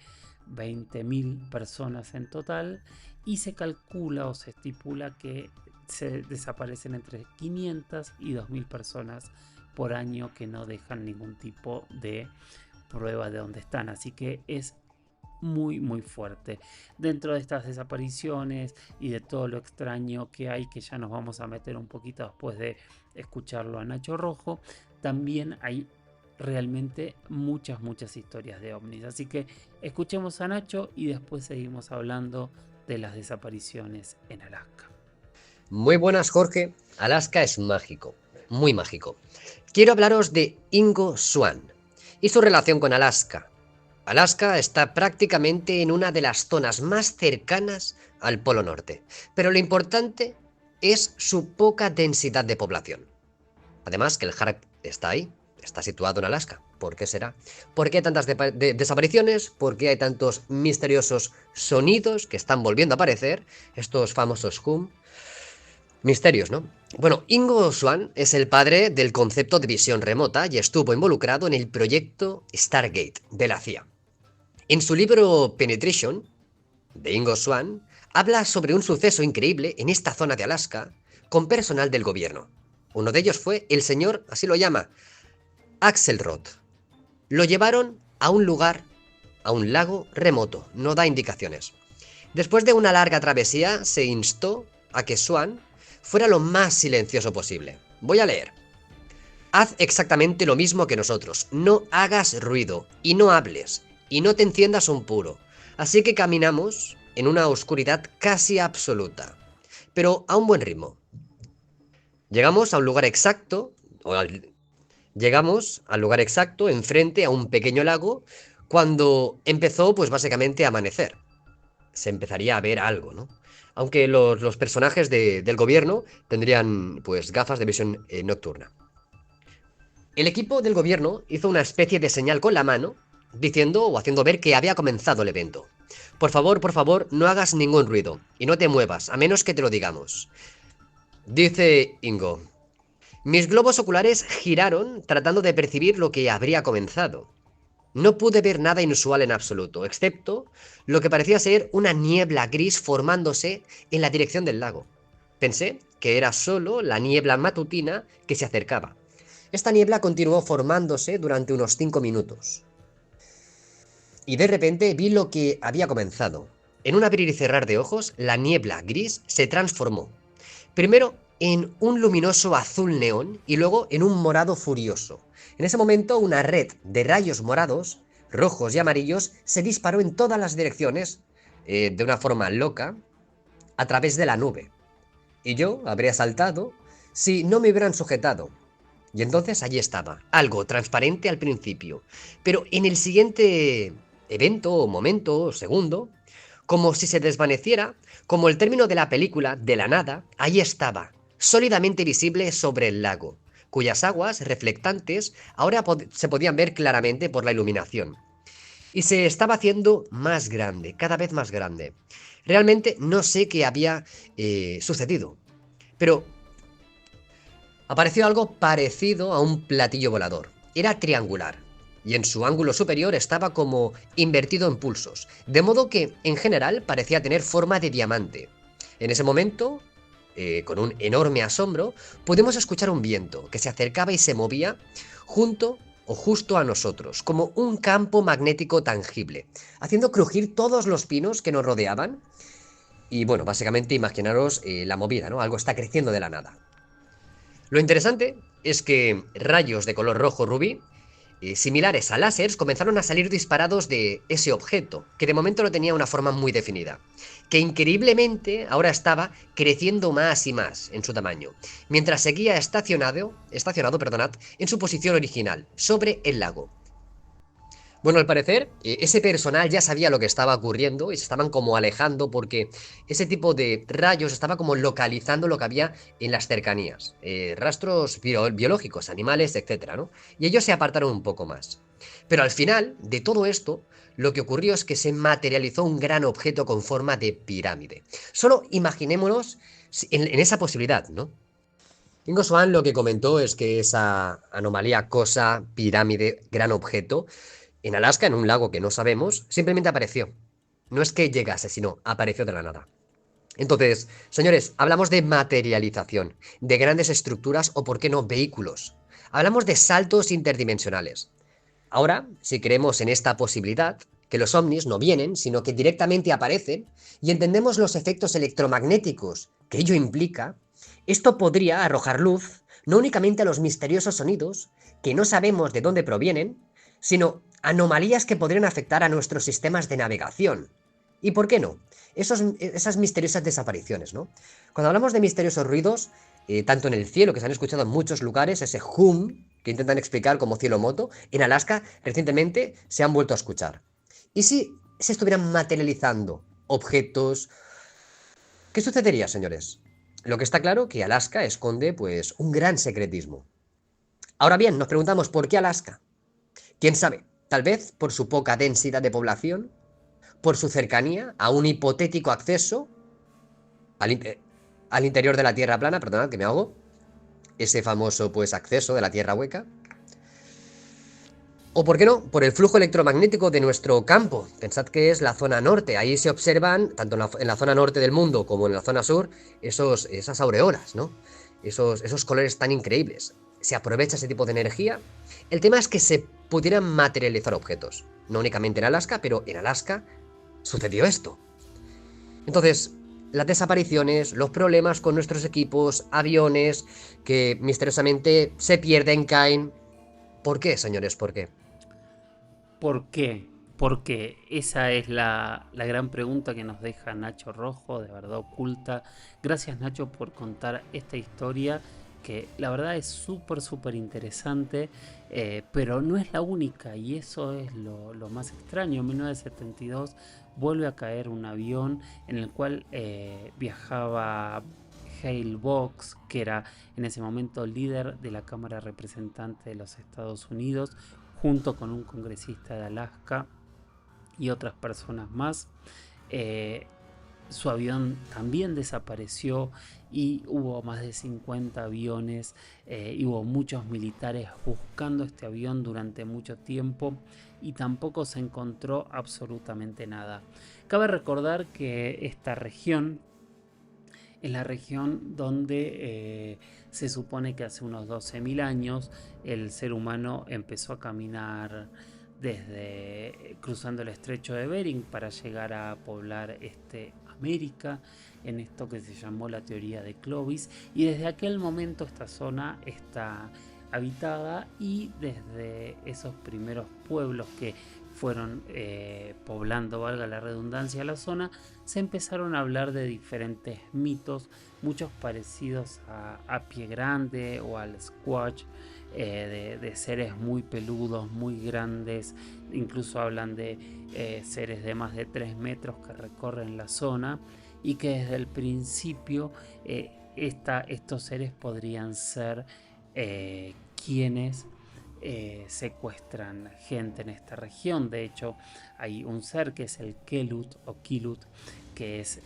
20.000 personas en total, y se calcula o se estipula que se desaparecen entre 500 y 2.000 personas por año que no dejan ningún tipo de prueba de dónde están. Así que es muy fuerte. Dentro de estas desapariciones y de todo lo extraño que hay, que ya nos vamos a meter un poquito después de escucharlo a Nacho Rojo, también hay realmente muchas historias de ovnis. Así que escuchemos a Nacho y después seguimos hablando de las desapariciones en Alaska. Muy buenas, Jorge. Alaska es mágico, muy mágico. Quiero hablaros de Ingo Swann y su relación con Alaska. Alaska está prácticamente en una de las zonas más cercanas al Polo Norte, pero lo importante es su poca densidad de población. Además que el Hark está ahí, está situado en Alaska. ¿Por qué será? ¿Por qué hay tantas desapariciones? ¿Por qué hay tantos misteriosos sonidos que están volviendo a aparecer? Estos famosos hum. Misterios, ¿no? Bueno, Ingo Swann es el padre del concepto de visión remota y estuvo involucrado en el proyecto Stargate de la CIA. En su libro Penetration, de Ingo Swann, habla sobre un suceso increíble en esta zona de Alaska con personal del gobierno. Uno de ellos fue el señor, así lo llama, Axelrod. Lo llevaron a un lugar, a un lago remoto, no da indicaciones. Después de una larga travesía, se instó a que Swann fuera lo más silencioso posible. Voy a leer. Haz exactamente lo mismo que nosotros, no hagas ruido, y no hables, y no te enciendas un puro. Así que caminamos en una oscuridad casi absoluta, pero a un buen ritmo. Llegamos al lugar exacto, enfrente a un pequeño lago, cuando empezó, pues básicamente a amanecer. Se empezaría a ver algo, ¿no? Aunque los personajes del gobierno tendrían, pues, gafas de visión nocturna. El equipo del gobierno hizo una especie de señal con la mano, diciendo o haciendo ver que había comenzado el evento. Por favor, no hagas ningún ruido, y no te muevas, a menos que te lo digamos. Dice Ingo. Mis globos oculares giraron tratando de percibir lo que habría comenzado. No pude ver nada inusual en absoluto, excepto lo que parecía ser una niebla gris formándose en la dirección del lago. Pensé que era solo la niebla matutina que se acercaba. Esta niebla continuó formándose durante unos 5 minutos. Y de repente vi lo que había comenzado. En un abrir y cerrar de ojos, la niebla gris se transformó. Primero en un luminoso azul neón y luego en un morado furioso. En ese momento, una red de rayos morados, rojos y amarillos se disparó en todas las direcciones, de una forma loca, a través de la nube. Y yo habría saltado si no me hubieran sujetado. Y entonces allí estaba, algo transparente al principio, pero en el siguiente evento o momento o segundo, como si se desvaneciera, como el término de la película, de la nada, allí estaba, sólidamente visible sobre el lago, cuyas aguas reflectantes ahora se podían ver claramente por la iluminación. Y se estaba haciendo más grande, cada vez más grande. Realmente no sé qué había sucedido, pero apareció algo parecido a un platillo volador. Era triangular, y en su ángulo superior estaba como invertido en pulsos, de modo que, en general, parecía tener forma de diamante. En ese momento, con un enorme asombro, pudimos escuchar un viento que se acercaba y se movía junto o justo a nosotros, como un campo magnético tangible, haciendo crujir todos los pinos que nos rodeaban. Y bueno, básicamente imaginaros la movida, ¿no? Algo está creciendo de la nada. Lo interesante es que rayos de color rojo rubí, similares a láseres, comenzaron a salir disparados de ese objeto, que de momento no tenía una forma muy definida, que increíblemente ahora estaba creciendo más y más en su tamaño, mientras seguía estacionado, perdonad, en su posición original, sobre el lago. Bueno, al parecer, ese personal ya sabía lo que estaba ocurriendo y se estaban como alejando porque ese tipo de rayos estaba como localizando lo que había en las cercanías. Rastros biológicos, animales, etcétera, ¿no? Y ellos se apartaron un poco más. Pero al final de todo esto, lo que ocurrió es que se materializó un gran objeto con forma de pirámide. Solo imaginémonos en esa posibilidad, ¿no? Ingo Swann lo que comentó es que esa anomalía, cosa, pirámide, gran objeto, en Alaska, en un lago que no sabemos, simplemente apareció. No es que llegase, sino apareció de la nada. Entonces, señores, hablamos de materialización, de grandes estructuras o, por qué no, vehículos. Hablamos de saltos interdimensionales. Ahora, si creemos en esta posibilidad, que los ovnis no vienen, sino que directamente aparecen, y entendemos los efectos electromagnéticos que ello implica, esto podría arrojar luz no únicamente a los misteriosos sonidos, que no sabemos de dónde provienen, sino anomalías que podrían afectar a nuestros sistemas de navegación. ¿Y por qué no? Esas misteriosas desapariciones, ¿no? Cuando hablamos de misteriosos ruidos, tanto en el cielo, que se han escuchado en muchos lugares, ese hum, que intentan explicar como cielo moto, en Alaska recientemente se han vuelto a escuchar. ¿Y si se estuvieran materializando objetos? ¿Qué sucedería, señores? Lo que está claro que Alaska esconde, pues, un gran secretismo. Ahora bien, nos preguntamos ¿por qué Alaska? ¿Quién sabe? Tal vez por su poca densidad de población, por su cercanía a un hipotético acceso al interior de la Tierra plana, perdonad que me ahogo, ese famoso pues acceso de la Tierra hueca, o por qué no, por el flujo electromagnético de nuestro campo. Pensad que es la zona norte, ahí se observan, tanto en la zona norte del mundo como en la zona sur, esas aureolas, ¿no? Esos colores tan increíbles. Se aprovecha ese tipo de energía. El tema es que se pudieran materializar objetos, no únicamente en Alaska, pero en Alaska sucedió esto. Entonces, las desapariciones, los problemas con nuestros equipos, aviones que misteriosamente se pierden, caen. ¿Por qué, señores? ¿Por qué? ¿Por qué? Porque esa es la gran pregunta que nos deja Nacho Rojo, de verdad oculta. Gracias, Nacho, por contar esta historia que la verdad es súper interesante, pero no es la única, y eso es lo más extraño. En 1972 vuelve a caer un avión en el cual viajaba Hale Box, que era en ese momento líder de la Cámara de Representantes de los Estados Unidos, junto con un congresista de Alaska y otras personas más. Su avión también desapareció y hubo más de 50 aviones y hubo muchos militares buscando este avión durante mucho tiempo y tampoco se encontró absolutamente nada. Cabe recordar que esta región es la región donde se supone que hace unos 12.000 años el ser humano empezó a caminar desde cruzando el estrecho de Bering para llegar a poblar América, en esto que se llamó la teoría de Clovis, y desde aquel momento esta zona está habitada, y desde esos primeros pueblos que fueron poblando, valga la redundancia, la zona, se empezaron a hablar de diferentes mitos, muchos parecidos a Pie Grande o al Squatch, de seres muy peludos, muy grandes. Incluso hablan de seres de más de 3 metros que recorren la zona, y que desde el principio estos seres podrían ser quienes secuestran gente en esta región. De hecho, hay un ser que es el Kelut o Kilut, que es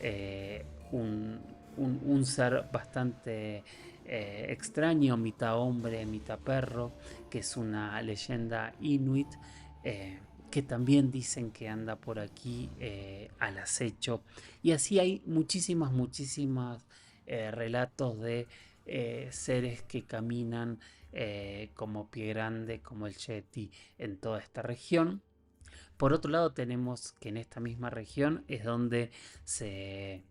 un ser bastante extraño, mitad hombre, mitad perro, que es una leyenda inuit, que también dicen que anda por aquí al acecho. Y así hay muchísimas relatos de seres que caminan como Pie Grande, como el Yeti, en toda esta región. Por otro lado, tenemos que en esta misma región es donde se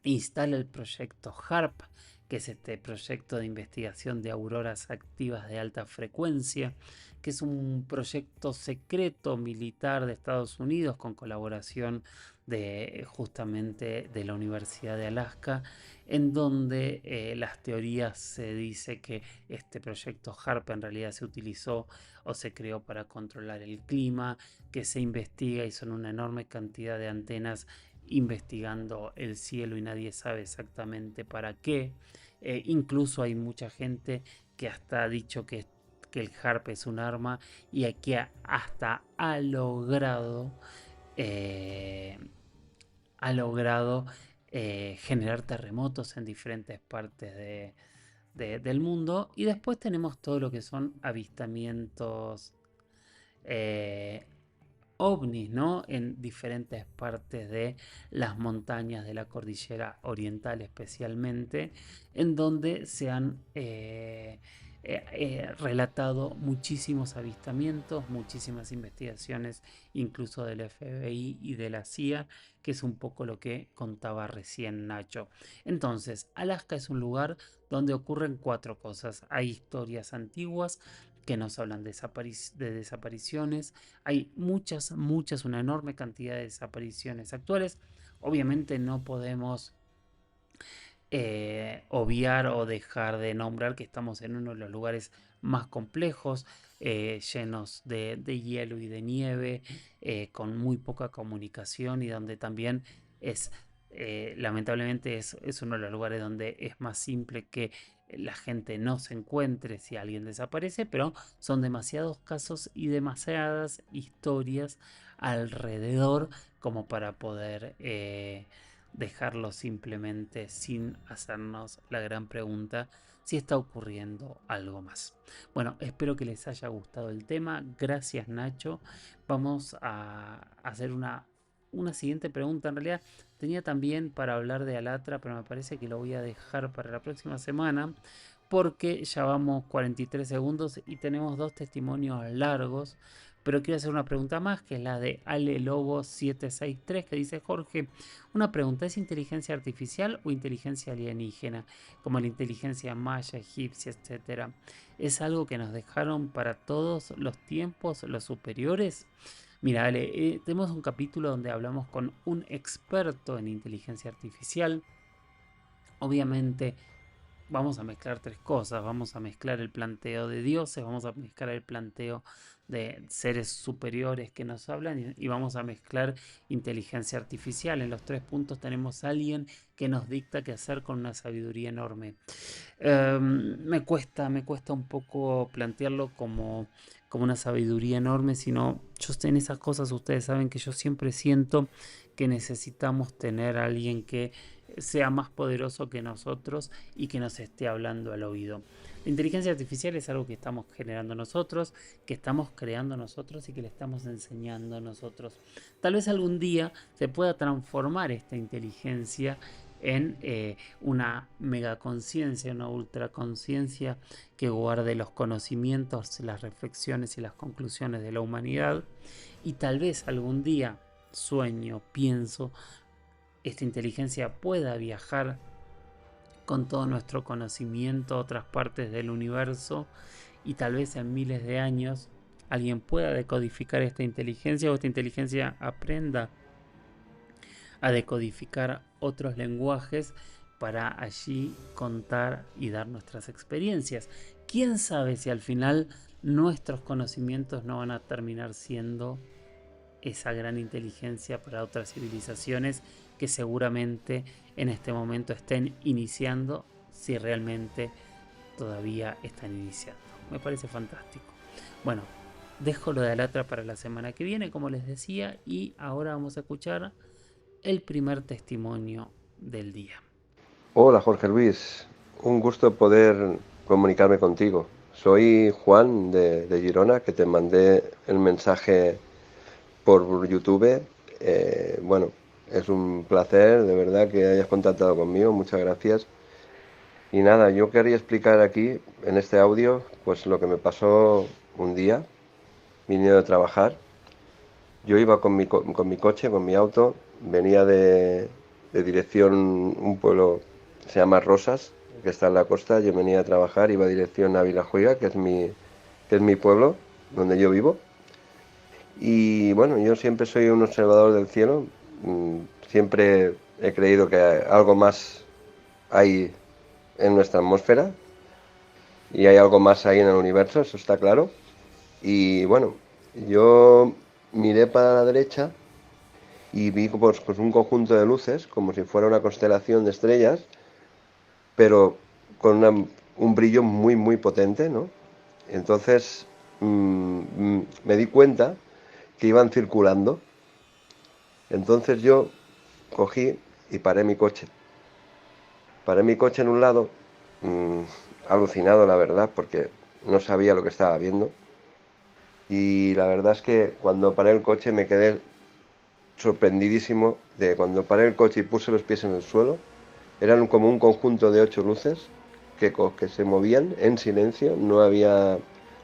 instala el proyecto HARP, que es este proyecto de investigación de auroras activas de alta frecuencia, que es un proyecto secreto militar de Estados Unidos con colaboración de justamente de la Universidad de Alaska, en donde las teorías se dice que este proyecto HARP en realidad se utilizó o se creó para controlar el clima, que se investiga y son una enorme cantidad de antenas investigando el cielo y nadie sabe exactamente para qué. Incluso hay mucha gente que hasta ha dicho que el HARP es un arma, y aquí hasta ha logrado generar terremotos en diferentes partes del mundo. Y después tenemos todo lo que son avistamientos ovnis, ¿no? En diferentes partes de las montañas de la cordillera oriental, especialmente, en donde se han relatado muchísimos avistamientos, muchísimas investigaciones, incluso del FBI y de la CIA, que es un poco lo que contaba recién Nacho. Entonces, Alaska es un lugar donde ocurren 4 cosas. Hay historias antiguas que nos hablan de desapariciones. Hay una enorme cantidad de desapariciones actuales. Obviamente no podemos obviar o dejar de nombrar que estamos en uno de los lugares más complejos, llenos de hielo y de nieve, con muy poca comunicación, y donde también lamentablemente es uno de los lugares donde es más simple que la gente no se encuentre si alguien desaparece, pero son demasiados casos y demasiadas historias alrededor como para poder dejarlo simplemente sin hacernos la gran pregunta si está ocurriendo algo más. Bueno, espero que les haya gustado el tema. Gracias, Nacho. Vamos a hacer una siguiente pregunta. En realidad tenía también para hablar de Alatra, pero me parece que lo voy a dejar para la próxima semana, porque ya vamos 43 segundos y tenemos 2 testimonios largos. Pero quiero hacer una pregunta más, que es la de Ale Lobo 763, que dice: Jorge, una pregunta, ¿es inteligencia artificial o inteligencia alienígena? Como la inteligencia maya, egipcia, etcétera. ¿Es algo que nos dejaron para todos los tiempos los superiores? Mira, Ale, tenemos un capítulo donde hablamos con un experto en inteligencia artificial. Obviamente vamos a mezclar 3 cosas. Vamos a mezclar el planteo de dioses, vamos a mezclar el planteo de seres superiores que nos hablan, y vamos a mezclar inteligencia artificial. En los 3 puntos tenemos a alguien que nos dicta qué hacer con una sabiduría enorme. Me cuesta un poco plantearlo como una sabiduría enorme, sino yo en esas cosas, ustedes saben que yo siempre siento que necesitamos tener a alguien que sea más poderoso que nosotros y que nos esté hablando al oído. La inteligencia artificial es algo que estamos generando nosotros, que estamos creando nosotros y que le estamos enseñando nosotros. Tal vez algún día se pueda transformar esta inteligencia en una megaconciencia, una ultraconciencia que guarde los conocimientos, las reflexiones y las conclusiones de la humanidad. Y tal vez algún día, pienso, esta inteligencia pueda viajar con todo nuestro conocimiento a otras partes del universo y tal vez en miles de años alguien pueda decodificar esta inteligencia o esta inteligencia aprenda a decodificar otros lenguajes para allí contar y dar nuestras experiencias. ¿Quién sabe si al final nuestros conocimientos no van a terminar siendo esa gran inteligencia para otras civilizaciones que seguramente en este momento estén iniciando, si realmente todavía están iniciando? Me parece fantástico. Bueno, dejo lo de Alatra para la semana que viene, como les decía, y ahora vamos a escuchar el primer testimonio del día. Hola Jorge Luis, un gusto poder comunicarme contigo. Soy Juan de Girona, que te mandé el mensaje por YouTube. Bueno, es un placer de verdad que hayas contactado conmigo, muchas gracias. Y nada, yo quería explicar aquí en este audio pues lo que me pasó un día viniendo de trabajar. Yo iba con mi coche, con mi auto, venía de dirección un pueblo que se llama Rosas, que está en la costa. Yo venía a trabajar, iba a dirección a Vilajuiga, que es mi pueblo, donde yo vivo. Y bueno, yo siempre soy un observador del cielo, siempre he creído que algo más hay en nuestra atmósfera y hay algo más ahí en el universo, eso está claro. Y bueno, yo miré para la derecha y vi pues un conjunto de luces, como si fuera una constelación de estrellas, pero con un brillo muy, muy potente, ¿no? Entonces me di cuenta que iban circulando. Entonces yo cogí y paré mi coche. Paré mi coche en un lado, alucinado la verdad, porque no sabía lo que estaba viendo. Y la verdad es que cuando paré el coche me quedé sorprendidísimo de cuando paré el coche y puse los pies en el suelo. Eran como un conjunto de 8 luces que se movían en silencio, no había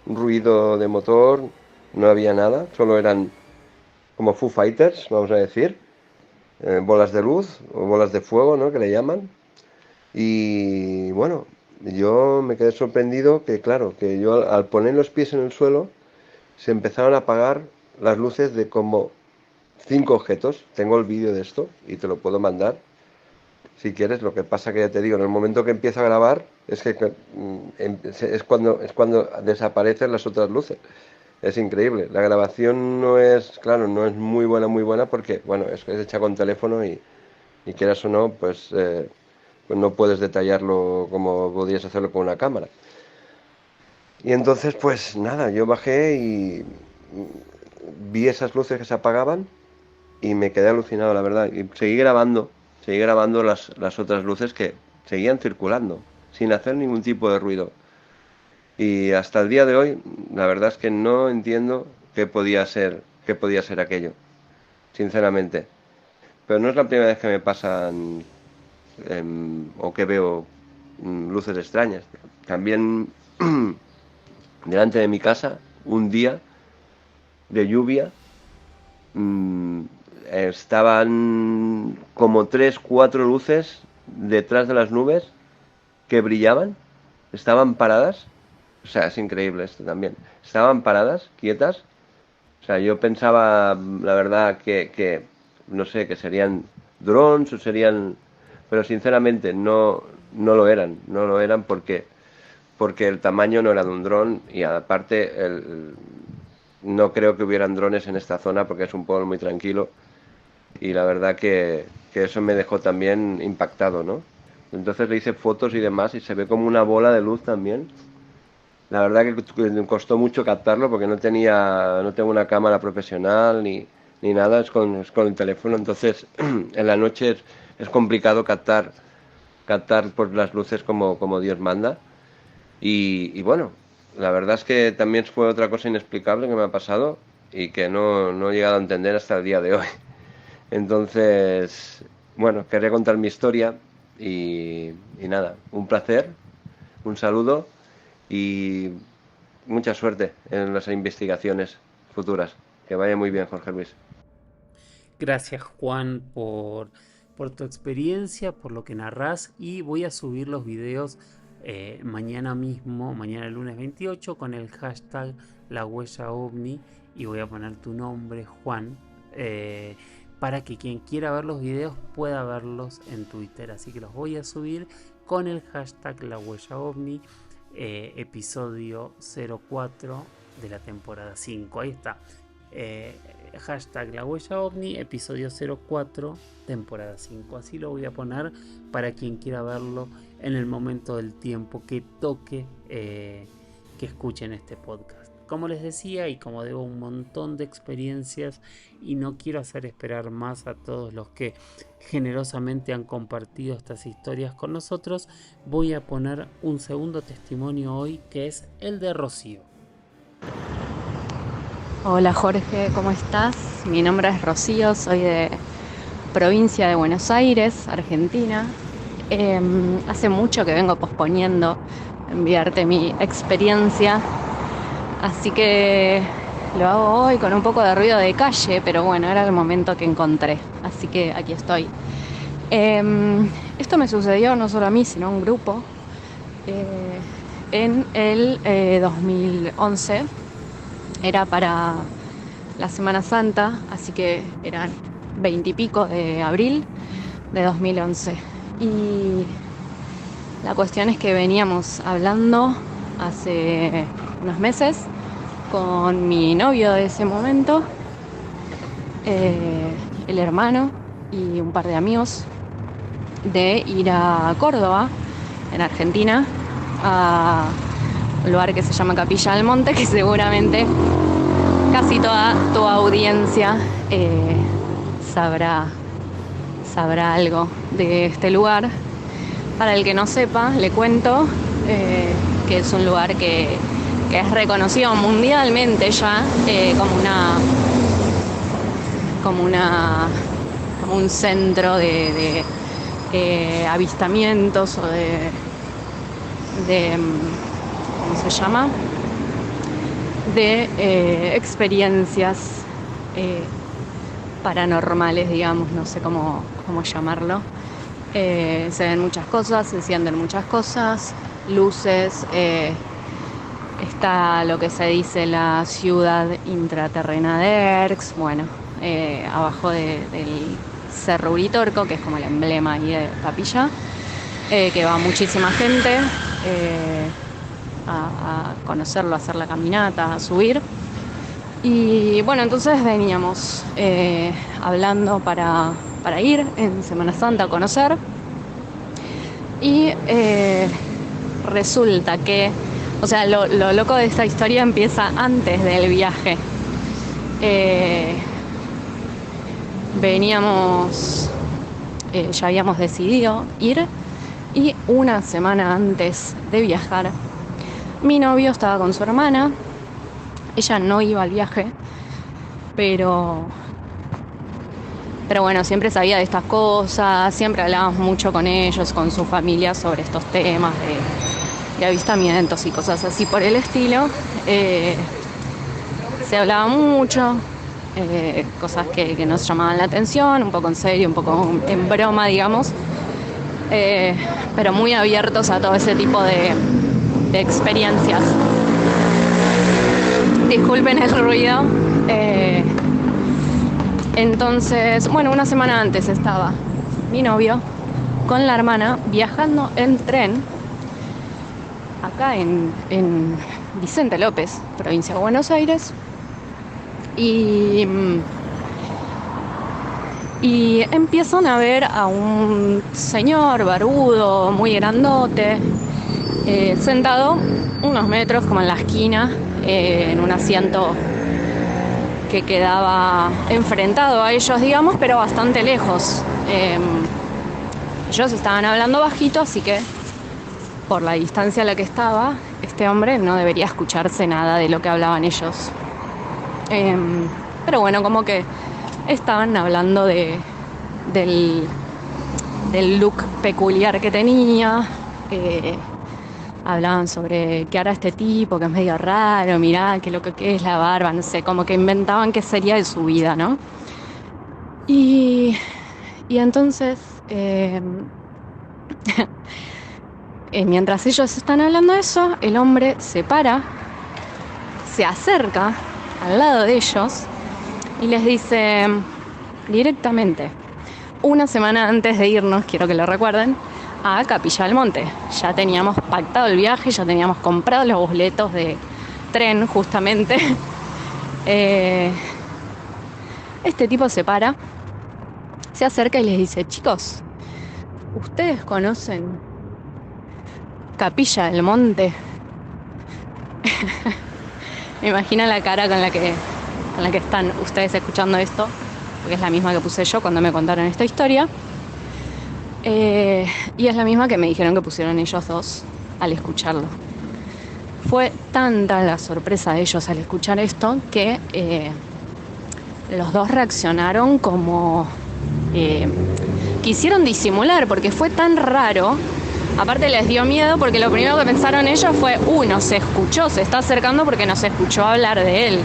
ruido de motor, no había nada, solo eran como Foo Fighters, vamos a decir, bolas de luz o bolas de fuego, ¿no?, que le llaman. Y bueno, yo me quedé sorprendido que, claro, que yo al poner los pies en el suelo se empezaron a apagar las luces de como 5 objetos. Tengo el vídeo de esto y te lo puedo mandar si quieres. Lo que pasa que ya te digo, en el momento que empiezo a grabar es cuando desaparecen las otras luces. Es increíble. La grabación no es, claro, no es muy buena porque, bueno, es hecha con teléfono y quieras o no, pues no puedes detallarlo como podrías hacerlo con una cámara. Y entonces, pues nada, yo bajé y vi esas luces que se apagaban y me quedé alucinado, la verdad. Y seguí grabando las otras luces que seguían circulando, sin hacer ningún tipo de ruido. Y hasta el día de hoy, la verdad es que no entiendo qué podía ser aquello, sinceramente. Pero no es la primera vez que me pasan o que veo luces extrañas. También delante de mi casa, un día de lluvia, estaban como 3, 4 luces detrás de las nubes que brillaban, estaban paradas. O sea, es increíble esto también. Estaban paradas, quietas. O sea, yo pensaba, la verdad, que no sé, que serían drones o serían... Pero sinceramente no lo eran porque el tamaño no era de un dron y aparte no creo que hubieran drones en esta zona porque es un pueblo muy tranquilo y la verdad que eso me dejó también impactado, ¿no? Entonces le hice fotos y demás y se ve como una bola de luz también. La verdad que me costó mucho captarlo porque no tengo una cámara profesional ni nada, es con el teléfono, entonces en la noche es complicado captar pues, las luces como Dios manda. Y bueno, la verdad es que también fue otra cosa inexplicable que me ha pasado y que no he llegado a entender hasta el día de hoy. Entonces, bueno, quería contar mi historia y nada, un placer, un saludo y mucha suerte en las investigaciones futuras. Que vaya muy bien, Jorge Luis. Gracias, Juan, por tu experiencia, por lo que narrás, y voy a subir los videos mañana mismo, mañana el lunes 28, con el hashtag La Huella OVNI, y voy a poner tu nombre, Juan, para que quien quiera ver los videos pueda verlos en Twitter. Así que los voy a subir con el hashtag La Huella OVNI, episodio 04 de la temporada 5. Ahí está. Hashtag La Huella OVNI, episodio 04, temporada 5. Así lo voy a poner para quien quiera verlo en el momento del tiempo que toque que escuchen este podcast. Como les decía, y como debo un montón de experiencias y no quiero hacer esperar más a todos los que generosamente han compartido estas historias con nosotros, voy a poner un segundo testimonio hoy, que es el de Rocío. Hola Jorge, ¿cómo estás? Mi nombre es Rocío, soy de provincia de Buenos Aires, Argentina. Hace mucho que vengo posponiendo enviarte mi experiencia, así que lo hago hoy con un poco de ruido de calle, pero bueno, era el momento que encontré, así que aquí estoy. Esto me sucedió no solo a mí, sino a un grupo en el 2011. Era para la Semana Santa, así que eran 20 y pico de abril de 2011. Y la cuestión es que veníamos hablando hace unos meses con mi novio de ese momento, el hermano y un par de amigos, de ir a Córdoba, en Argentina, a un lugar que se llama Capilla del Monte, que seguramente casi toda tu audiencia sabrá algo de este lugar. Para el que no sepa, le cuento que es un lugar que es reconocido mundialmente ya como un centro de avistamientos o de ¿cómo se llama? De experiencias paranormales, digamos, no sé cómo llamarlo. Se ven muchas cosas, se sienten muchas cosas, luces, está lo que se dice la ciudad intraterrena de Erx, bueno, abajo del Cerro Uritorco, que es como el emblema ahí de Capilla, que va muchísima gente a conocerlo, a hacer la caminata, a subir. Y bueno, entonces veníamos hablando para ir en Semana Santa a conocer. Y resulta que, o sea, lo loco de esta historia empieza antes del viaje. Ya habíamos decidido ir, y una semana antes de viajar, mi novio estaba con su hermana. Ella no iba al viaje, pero bueno, siempre sabía de estas cosas, siempre hablábamos mucho con ellos, con su familia, sobre estos temas de avistamientos y cosas así por el estilo. Se hablaba mucho, cosas que nos llamaban la atención, un poco en serio, un poco en broma, digamos, pero muy abiertos a todo ese tipo de experiencias. Disculpen el ruido. Entonces, bueno, una semana antes estaba mi novio con la hermana viajando en tren acá en Vicente López, provincia de Buenos Aires, y empiezan a ver a un señor barbudo, muy grandote, sentado unos metros como en la esquina, en un asiento que quedaba enfrentado a ellos, digamos, pero bastante lejos. Ellos estaban hablando bajito, así que por la distancia a la que estaba este hombre no debería escucharse nada de lo que hablaban ellos. Pero bueno, como que estaban hablando del look peculiar que tenía. Hablaban sobre qué hará este tipo, que es medio raro, mirá, qué loco que es la barba, no sé, como que inventaban qué sería de su vida, ¿no? Y entonces mientras ellos están hablando de eso, el hombre se para, se acerca al lado de ellos y les dice directamente, una semana antes de irnos, quiero que lo recuerden, a Capilla del Monte. Ya teníamos pactado el viaje, ya teníamos comprado los boletos de tren justamente. Este tipo se para, se acerca y les dice, chicos, ¿ustedes conocen Capilla del Monte? Me imagino la cara con la que están ustedes escuchando esto, porque es la misma que puse yo cuando me contaron esta historia. Y es la misma que me dijeron que pusieron ellos dos al escucharlo. Fue tanta la sorpresa de ellos al escuchar esto que los dos reaccionaron como quisieron disimular, porque fue tan raro. Aparte les dio miedo porque lo primero que pensaron ellos fue, nos escuchó, se está acercando porque nos escuchó hablar de él.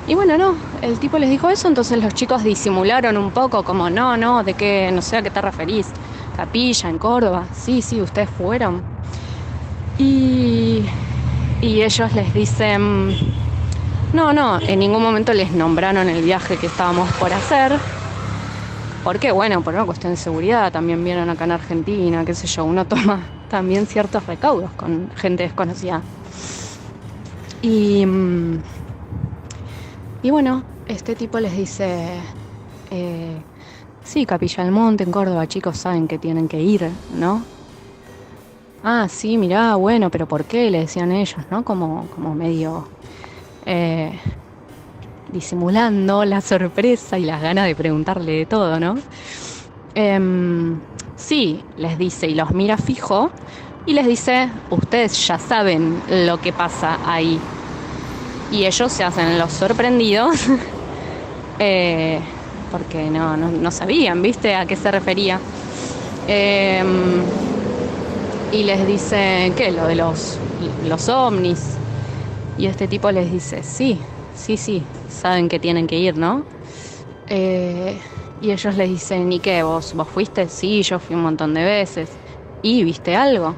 Y bueno, no, el tipo les dijo eso, entonces los chicos disimularon un poco, como no, de qué, no sé a qué te referís. Capilla, en Córdoba, sí, ustedes fueron. Y ellos les dicen, no, en ningún momento les nombraron el viaje que estábamos por hacer. Porque, bueno, por una cuestión de seguridad, también vieron acá en Argentina, qué sé yo, uno toma también ciertos recaudos con gente desconocida. Y bueno, este tipo les dice, sí, Capilla del Monte, en Córdoba, chicos, saben que tienen que ir, ¿no? Ah, sí, mirá, bueno, pero ¿por qué? Le decían ellos, ¿no? Como medio disimulando la sorpresa y las ganas de preguntarle de todo, ¿no? Sí, les dice, y los mira fijo, y les dice, ustedes ya saben lo que pasa ahí. Y ellos se hacen los sorprendidos, porque no sabían, ¿viste? A qué se refería. Y les dice, ¿qué? Lo de los ovnis. Y este tipo les dice, sí, saben que tienen que ir, ¿no? Y ellos les dicen, ¿y qué? ¿Vos fuiste? Sí, yo fui un montón de veces. ¿Y viste algo?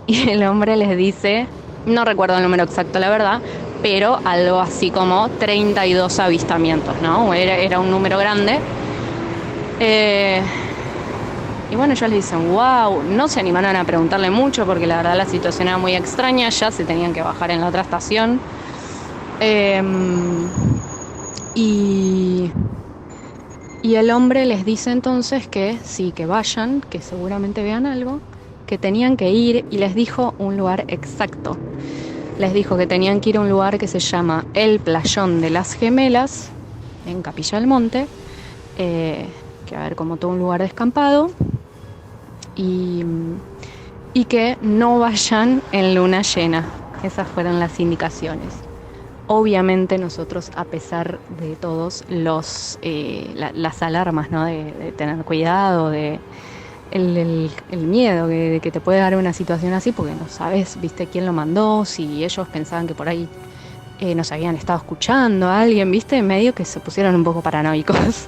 Y el hombre les dice, no recuerdo el número exacto, la verdad, pero algo así como 32 avistamientos, ¿no? Era un número grande. Y bueno, ellos le dicen, wow, no se animaron a preguntarle mucho porque la verdad la situación era muy extraña, ya se tenían que bajar en la otra estación. Y el hombre les dice entonces que sí, que vayan, que seguramente vean algo, que tenían que ir, y les dijo un lugar exacto. Les dijo que tenían que ir a un lugar que se llama El Playón de las Gemelas, en Capilla del Monte, que va a haber como todo un lugar descampado, y que no vayan en luna llena. Esas fueron las indicaciones. Obviamente nosotros, a pesar de todos las alarmas, ¿no? de tener cuidado, de el miedo de que te puede dar una situación así, porque no sabes, viste, quién lo mandó, si ellos pensaban que por ahí nos habían estado escuchando a alguien, viste, medio que se pusieron un poco paranoicos.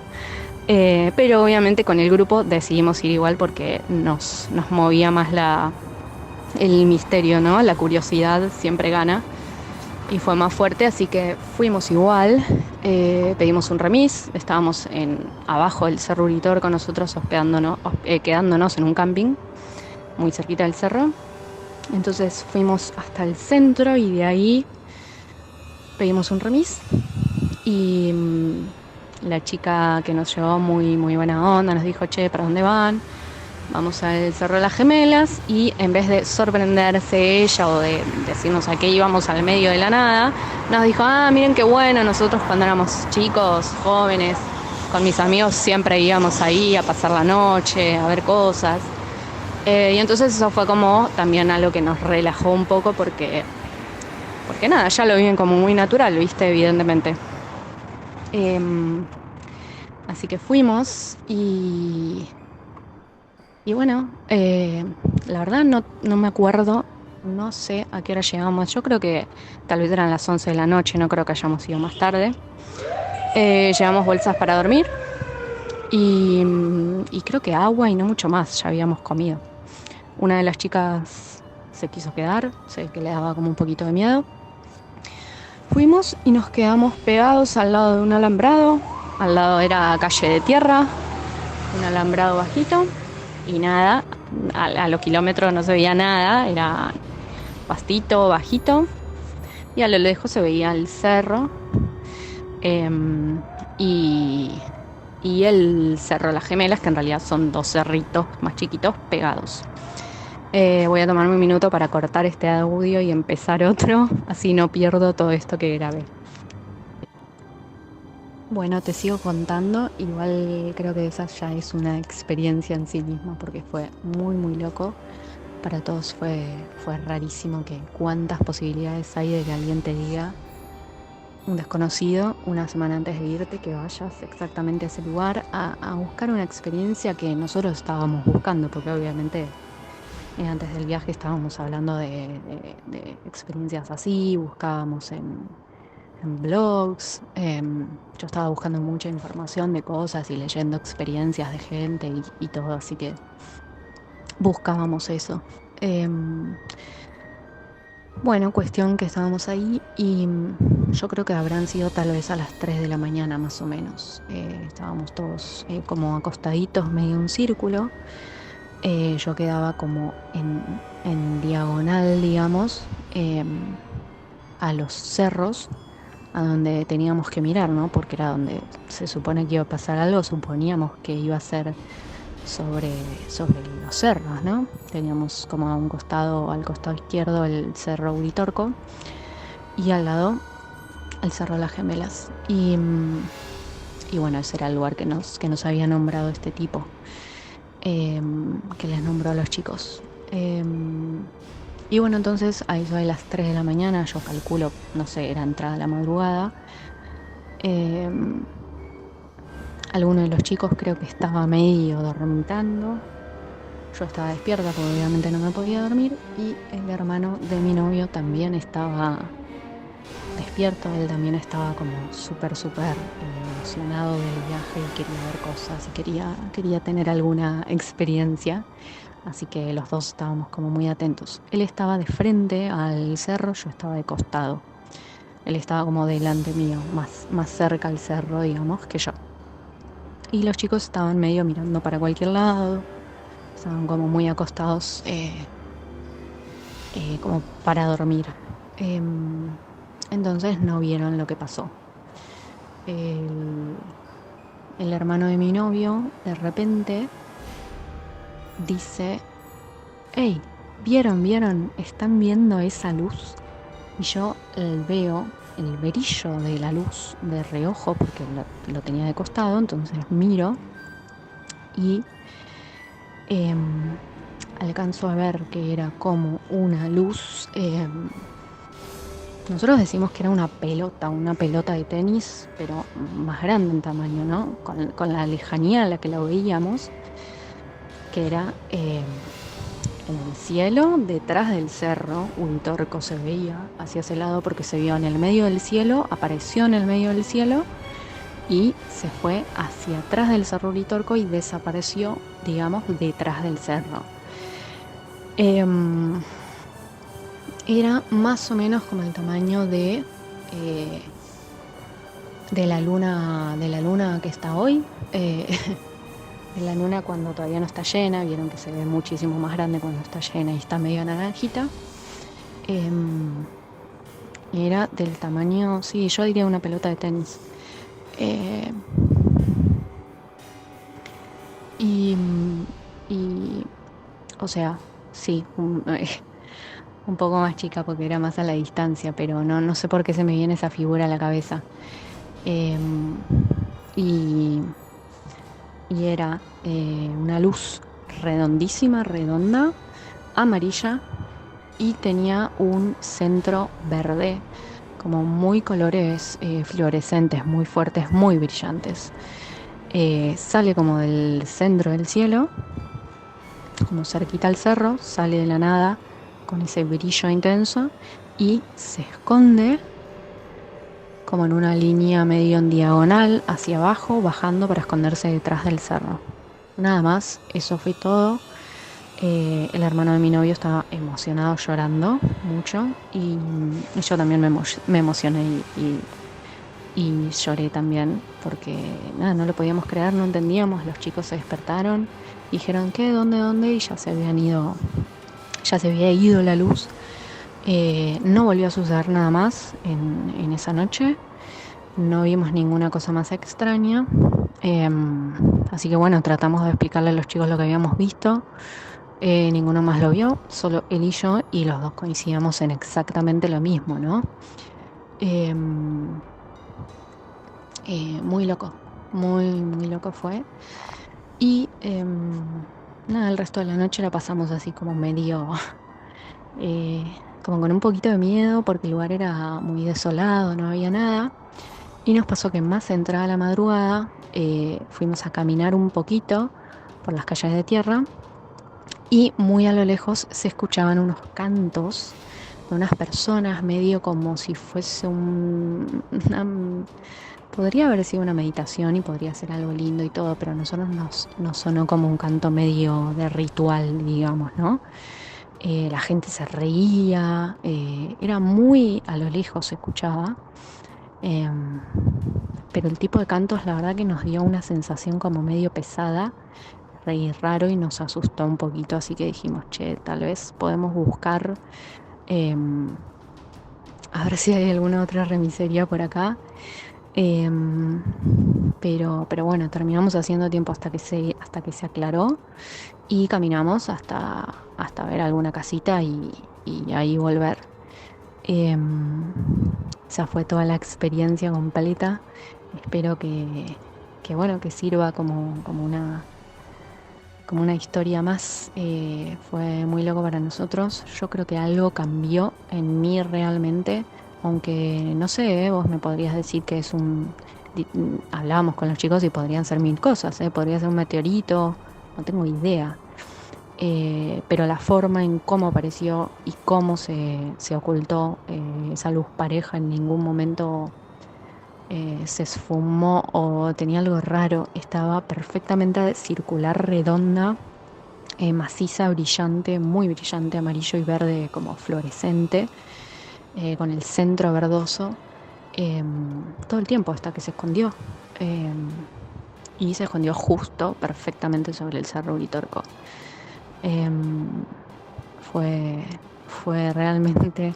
Pero obviamente con el grupo decidimos ir igual porque nos movía más el misterio, ¿no? La curiosidad siempre gana. Y fue más fuerte, así que fuimos igual, pedimos un remis, estábamos abajo del Cerro Uritorco con nosotros quedándonos en un camping muy cerquita del cerro. Entonces fuimos hasta el centro y de ahí pedimos un remis y la chica que nos llevó muy, muy buena onda nos dijo, che, ¿para dónde van? Vamos al Cerro de las Gemelas, y en vez de sorprenderse ella o de decirnos a qué íbamos al medio de la nada, nos dijo, miren qué bueno, nosotros cuando éramos chicos, jóvenes, con mis amigos siempre íbamos ahí a pasar la noche, a ver cosas. Y entonces eso fue como también algo que nos relajó un poco porque nada, ya lo viven como muy natural, ¿viste? Evidentemente. Así que fuimos y bueno, la verdad no me acuerdo, no sé a qué hora llegamos. Yo creo que tal vez eran las 11 de la noche, no creo que hayamos ido más tarde. Llevamos bolsas para dormir y creo que agua y no mucho más, ya habíamos comido. Una de las chicas se quiso quedar, sé que le daba como un poquito de miedo. Fuimos y nos quedamos pegados al lado de un alambrado. Al lado era calle de tierra, un alambrado bajito y nada, a los kilómetros no se veía nada, era pastito bajito y a lo lejos se veía el cerro y el cerro Las Gemelas, que en realidad son 2 cerritos más chiquitos pegados. Voy a tomarme un minuto para cortar este audio y empezar otro, así no pierdo todo esto que grabé. Bueno, te sigo contando, igual creo que esa ya es una experiencia en sí misma porque fue muy muy loco. Para todos fue rarísimo que cuántas posibilidades hay de que alguien te diga, un desconocido, una semana antes de irte, que vayas exactamente a ese lugar a buscar una experiencia que nosotros estábamos buscando, porque obviamente antes del viaje estábamos hablando de experiencias así, buscábamos en blogs, yo estaba buscando mucha información de cosas y leyendo experiencias de gente y todo, así que buscábamos eso. Bueno, cuestión que estábamos ahí y yo creo que habrán sido tal vez a las 3 de la mañana más o menos. Estábamos todos como acostaditos medio un círculo. Yo quedaba como en diagonal, digamos, a los cerros, a donde teníamos que mirar, ¿no? Porque era donde se supone que iba a pasar algo, suponíamos que iba a ser sobre los cerros, ¿no? Teníamos como al costado izquierdo el cerro Uritorco y al lado el cerro Las Gemelas. Y bueno, ese era el lugar que nos había nombrado este tipo, que les nombró a los chicos. Y bueno, entonces a eso de las 3 de la mañana, yo calculo, no sé, era entrada la madrugada. Alguno de los chicos creo que estaba medio dormitando. Yo estaba despierta porque obviamente no me podía dormir. Y el hermano de mi novio también estaba despierto. Él también estaba como súper emocionado del viaje y quería ver cosas y quería tener alguna experiencia. Así que los dos estábamos como muy atentos. Él estaba de frente al cerro, yo estaba de costado. Él estaba como delante mío, más cerca al cerro, digamos, que yo. Y los chicos estaban medio mirando para cualquier lado, estaban como muy acostados, como para dormir. Entonces no vieron lo que pasó. El hermano de mi novio, de repente, dice: «Hey, ¿vieron? ¿Están viendo esa luz?». Y yo veo el brillo de la luz de reojo porque lo tenía de costado, entonces miro y alcanzo a ver que era como una luz. Nosotros decimos que era una pelota de tenis, pero más grande en tamaño, ¿no? Con la lejanía a la que la veíamos, que era en el cielo, detrás del cerro. Uritorco se veía hacia ese lado porque se vio en el medio del cielo, apareció en el medio del cielo y se fue hacia atrás del cerro Uritorco y desapareció, digamos, detrás del cerro. Era más o menos como el tamaño de la luna que está hoy. De la luna cuando todavía no está llena, vieron que se ve muchísimo más grande cuando está llena y está medio naranjita. Era del tamaño, sí, yo diría una pelota de tenis. O sea, sí, un poco más chica porque era más a la distancia, pero no sé por qué se me viene esa figura a la cabeza. Y era una luz redondísima, redonda, amarilla, y tenía un centro verde, como muy colores fluorescentes, muy fuertes, muy brillantes. Sale como del centro del cielo, como cerquita al cerro, sale de la nada con ese brillo intenso y se esconde como en una línea medio en diagonal hacia abajo, bajando para esconderse detrás del cerro. Nada más, eso fue todo. El hermano de mi novio estaba emocionado, llorando mucho, y yo también me emocioné y lloré también, porque nada, no lo podíamos creer, no entendíamos. Los chicos se despertaron, dijeron ¿qué? ¿Dónde? Y ya se había ido la luz. No volvió a suceder nada más en esa noche. No vimos ninguna cosa más extraña. Así que bueno, tratamos de explicarle a los chicos lo que habíamos visto. Ninguno más lo vio, solo él y yo, y los dos coincidíamos en exactamente lo mismo, ¿no? Muy loco, muy loco fue. Y nada, el resto de la noche la pasamos así como medio, como con un poquito de miedo, porque el lugar era muy desolado, no había nada. Y nos pasó que más entrada la madrugada, fuimos a caminar un poquito por las calles de tierra, y muy a lo lejos se escuchaban unos cantos de unas personas, medio como si fuese podría haber sido una meditación y podría ser algo lindo y todo, pero a nosotros nos sonó como un canto medio de ritual, digamos, ¿no? La gente se reía, era muy a lo lejos, se escuchaba. Pero el tipo de cantos, la verdad que nos dio una sensación como medio pesada, raro, y nos asustó un poquito, así que dijimos, che, tal vez podemos buscar, a ver si hay alguna otra remisería por acá. Pero bueno, terminamos haciendo tiempo hasta que se aclaró, y caminamos hasta ver alguna casita y ahí volver. Esa fue toda la experiencia completa. Espero que bueno, que sirva como una historia más. Fue muy loco para nosotros. Yo creo que algo cambió en mí realmente, aunque no sé, vos me podrías decir que es hablábamos con los chicos y podrían ser mil cosas, podría ser un meteorito, no tengo idea. Pero la forma en cómo apareció y cómo se ocultó, esa luz pareja, en ningún momento se esfumó o tenía algo raro. Estaba perfectamente circular, redonda, maciza, brillante, muy brillante, amarillo y verde como fluorescente, con el centro verdoso, todo el tiempo hasta que se escondió. Y se escondió justo, perfectamente sobre el Cerro Uritorco. Fue realmente,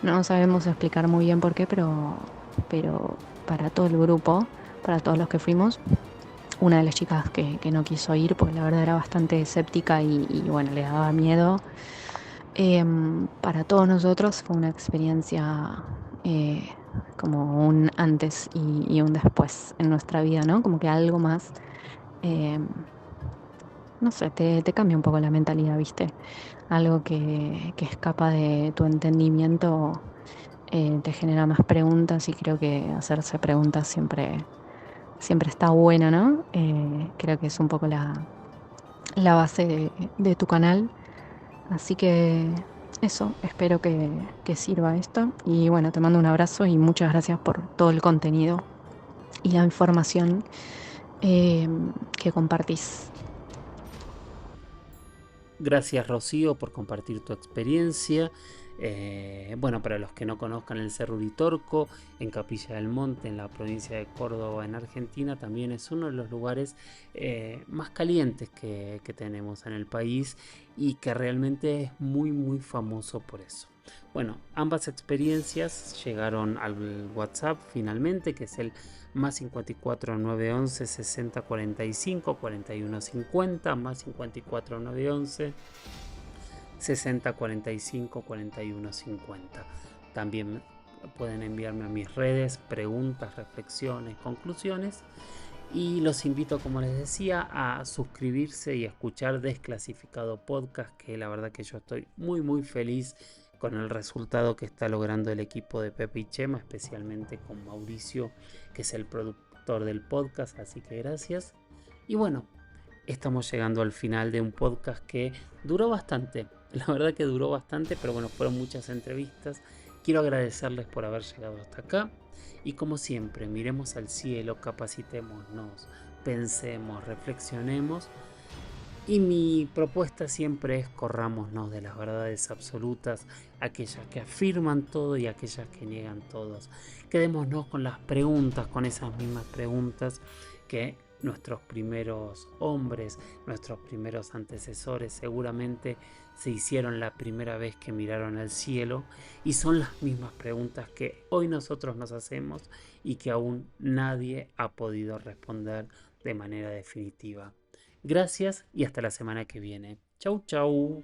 no sabemos explicar muy bien por qué, pero para todo el grupo, para todos los que fuimos, una de las chicas que no quiso ir porque la verdad era bastante escéptica y bueno, le daba miedo. Para todos nosotros fue una experiencia, como un antes y un después en nuestra vida, ¿no? Como que algo más, no sé, te cambia un poco la mentalidad, ¿viste? Algo que escapa de tu entendimiento, te genera más preguntas, y creo que hacerse preguntas siempre está bueno, ¿no? Creo que es un poco la base de tu canal. Así que eso, espero que sirva esto. Y bueno, te mando un abrazo y muchas gracias por todo el contenido y la información que compartís. Gracias, Rocío, por compartir tu experiencia. Bueno, para los que no conozcan, el Cerro Uritorco, en Capilla del Monte, en la provincia de Córdoba, en Argentina, también es uno de los lugares más calientes que tenemos en el país, y que realmente es muy famoso por eso. Bueno, ambas experiencias llegaron al WhatsApp finalmente, que es el +54 911 60 45 41 50, +54 911 60 45 41 50. También pueden enviarme a mis redes preguntas, reflexiones, conclusiones, y los invito, como les decía, a suscribirse y a escuchar Desclasificado Podcast, que la verdad que yo estoy muy feliz con el resultado que está logrando el equipo de Pepe y Chema, especialmente con Mauricio, que es el productor del podcast, así que gracias. Y bueno, estamos llegando al final de un podcast que duró bastante, la verdad que duró bastante, pero bueno, fueron muchas entrevistas Quiero agradecerles por haber llegado hasta acá y como siempre, miremos al cielo, capacitémonos, pensemos, reflexionemos. Y mi propuesta siempre es corrámonos de las verdades absolutas, aquellas que afirman todo y aquellas que niegan todos. Quedémonos con las preguntas, con esas mismas preguntas que nuestros primeros hombres, nuestros primeros antecesores seguramente se hicieron la primera vez que miraron al cielo, y son las mismas preguntas que hoy nosotros nos hacemos y que aún nadie ha podido responder de manera definitiva. Gracias y hasta la semana que viene. Chau, chau.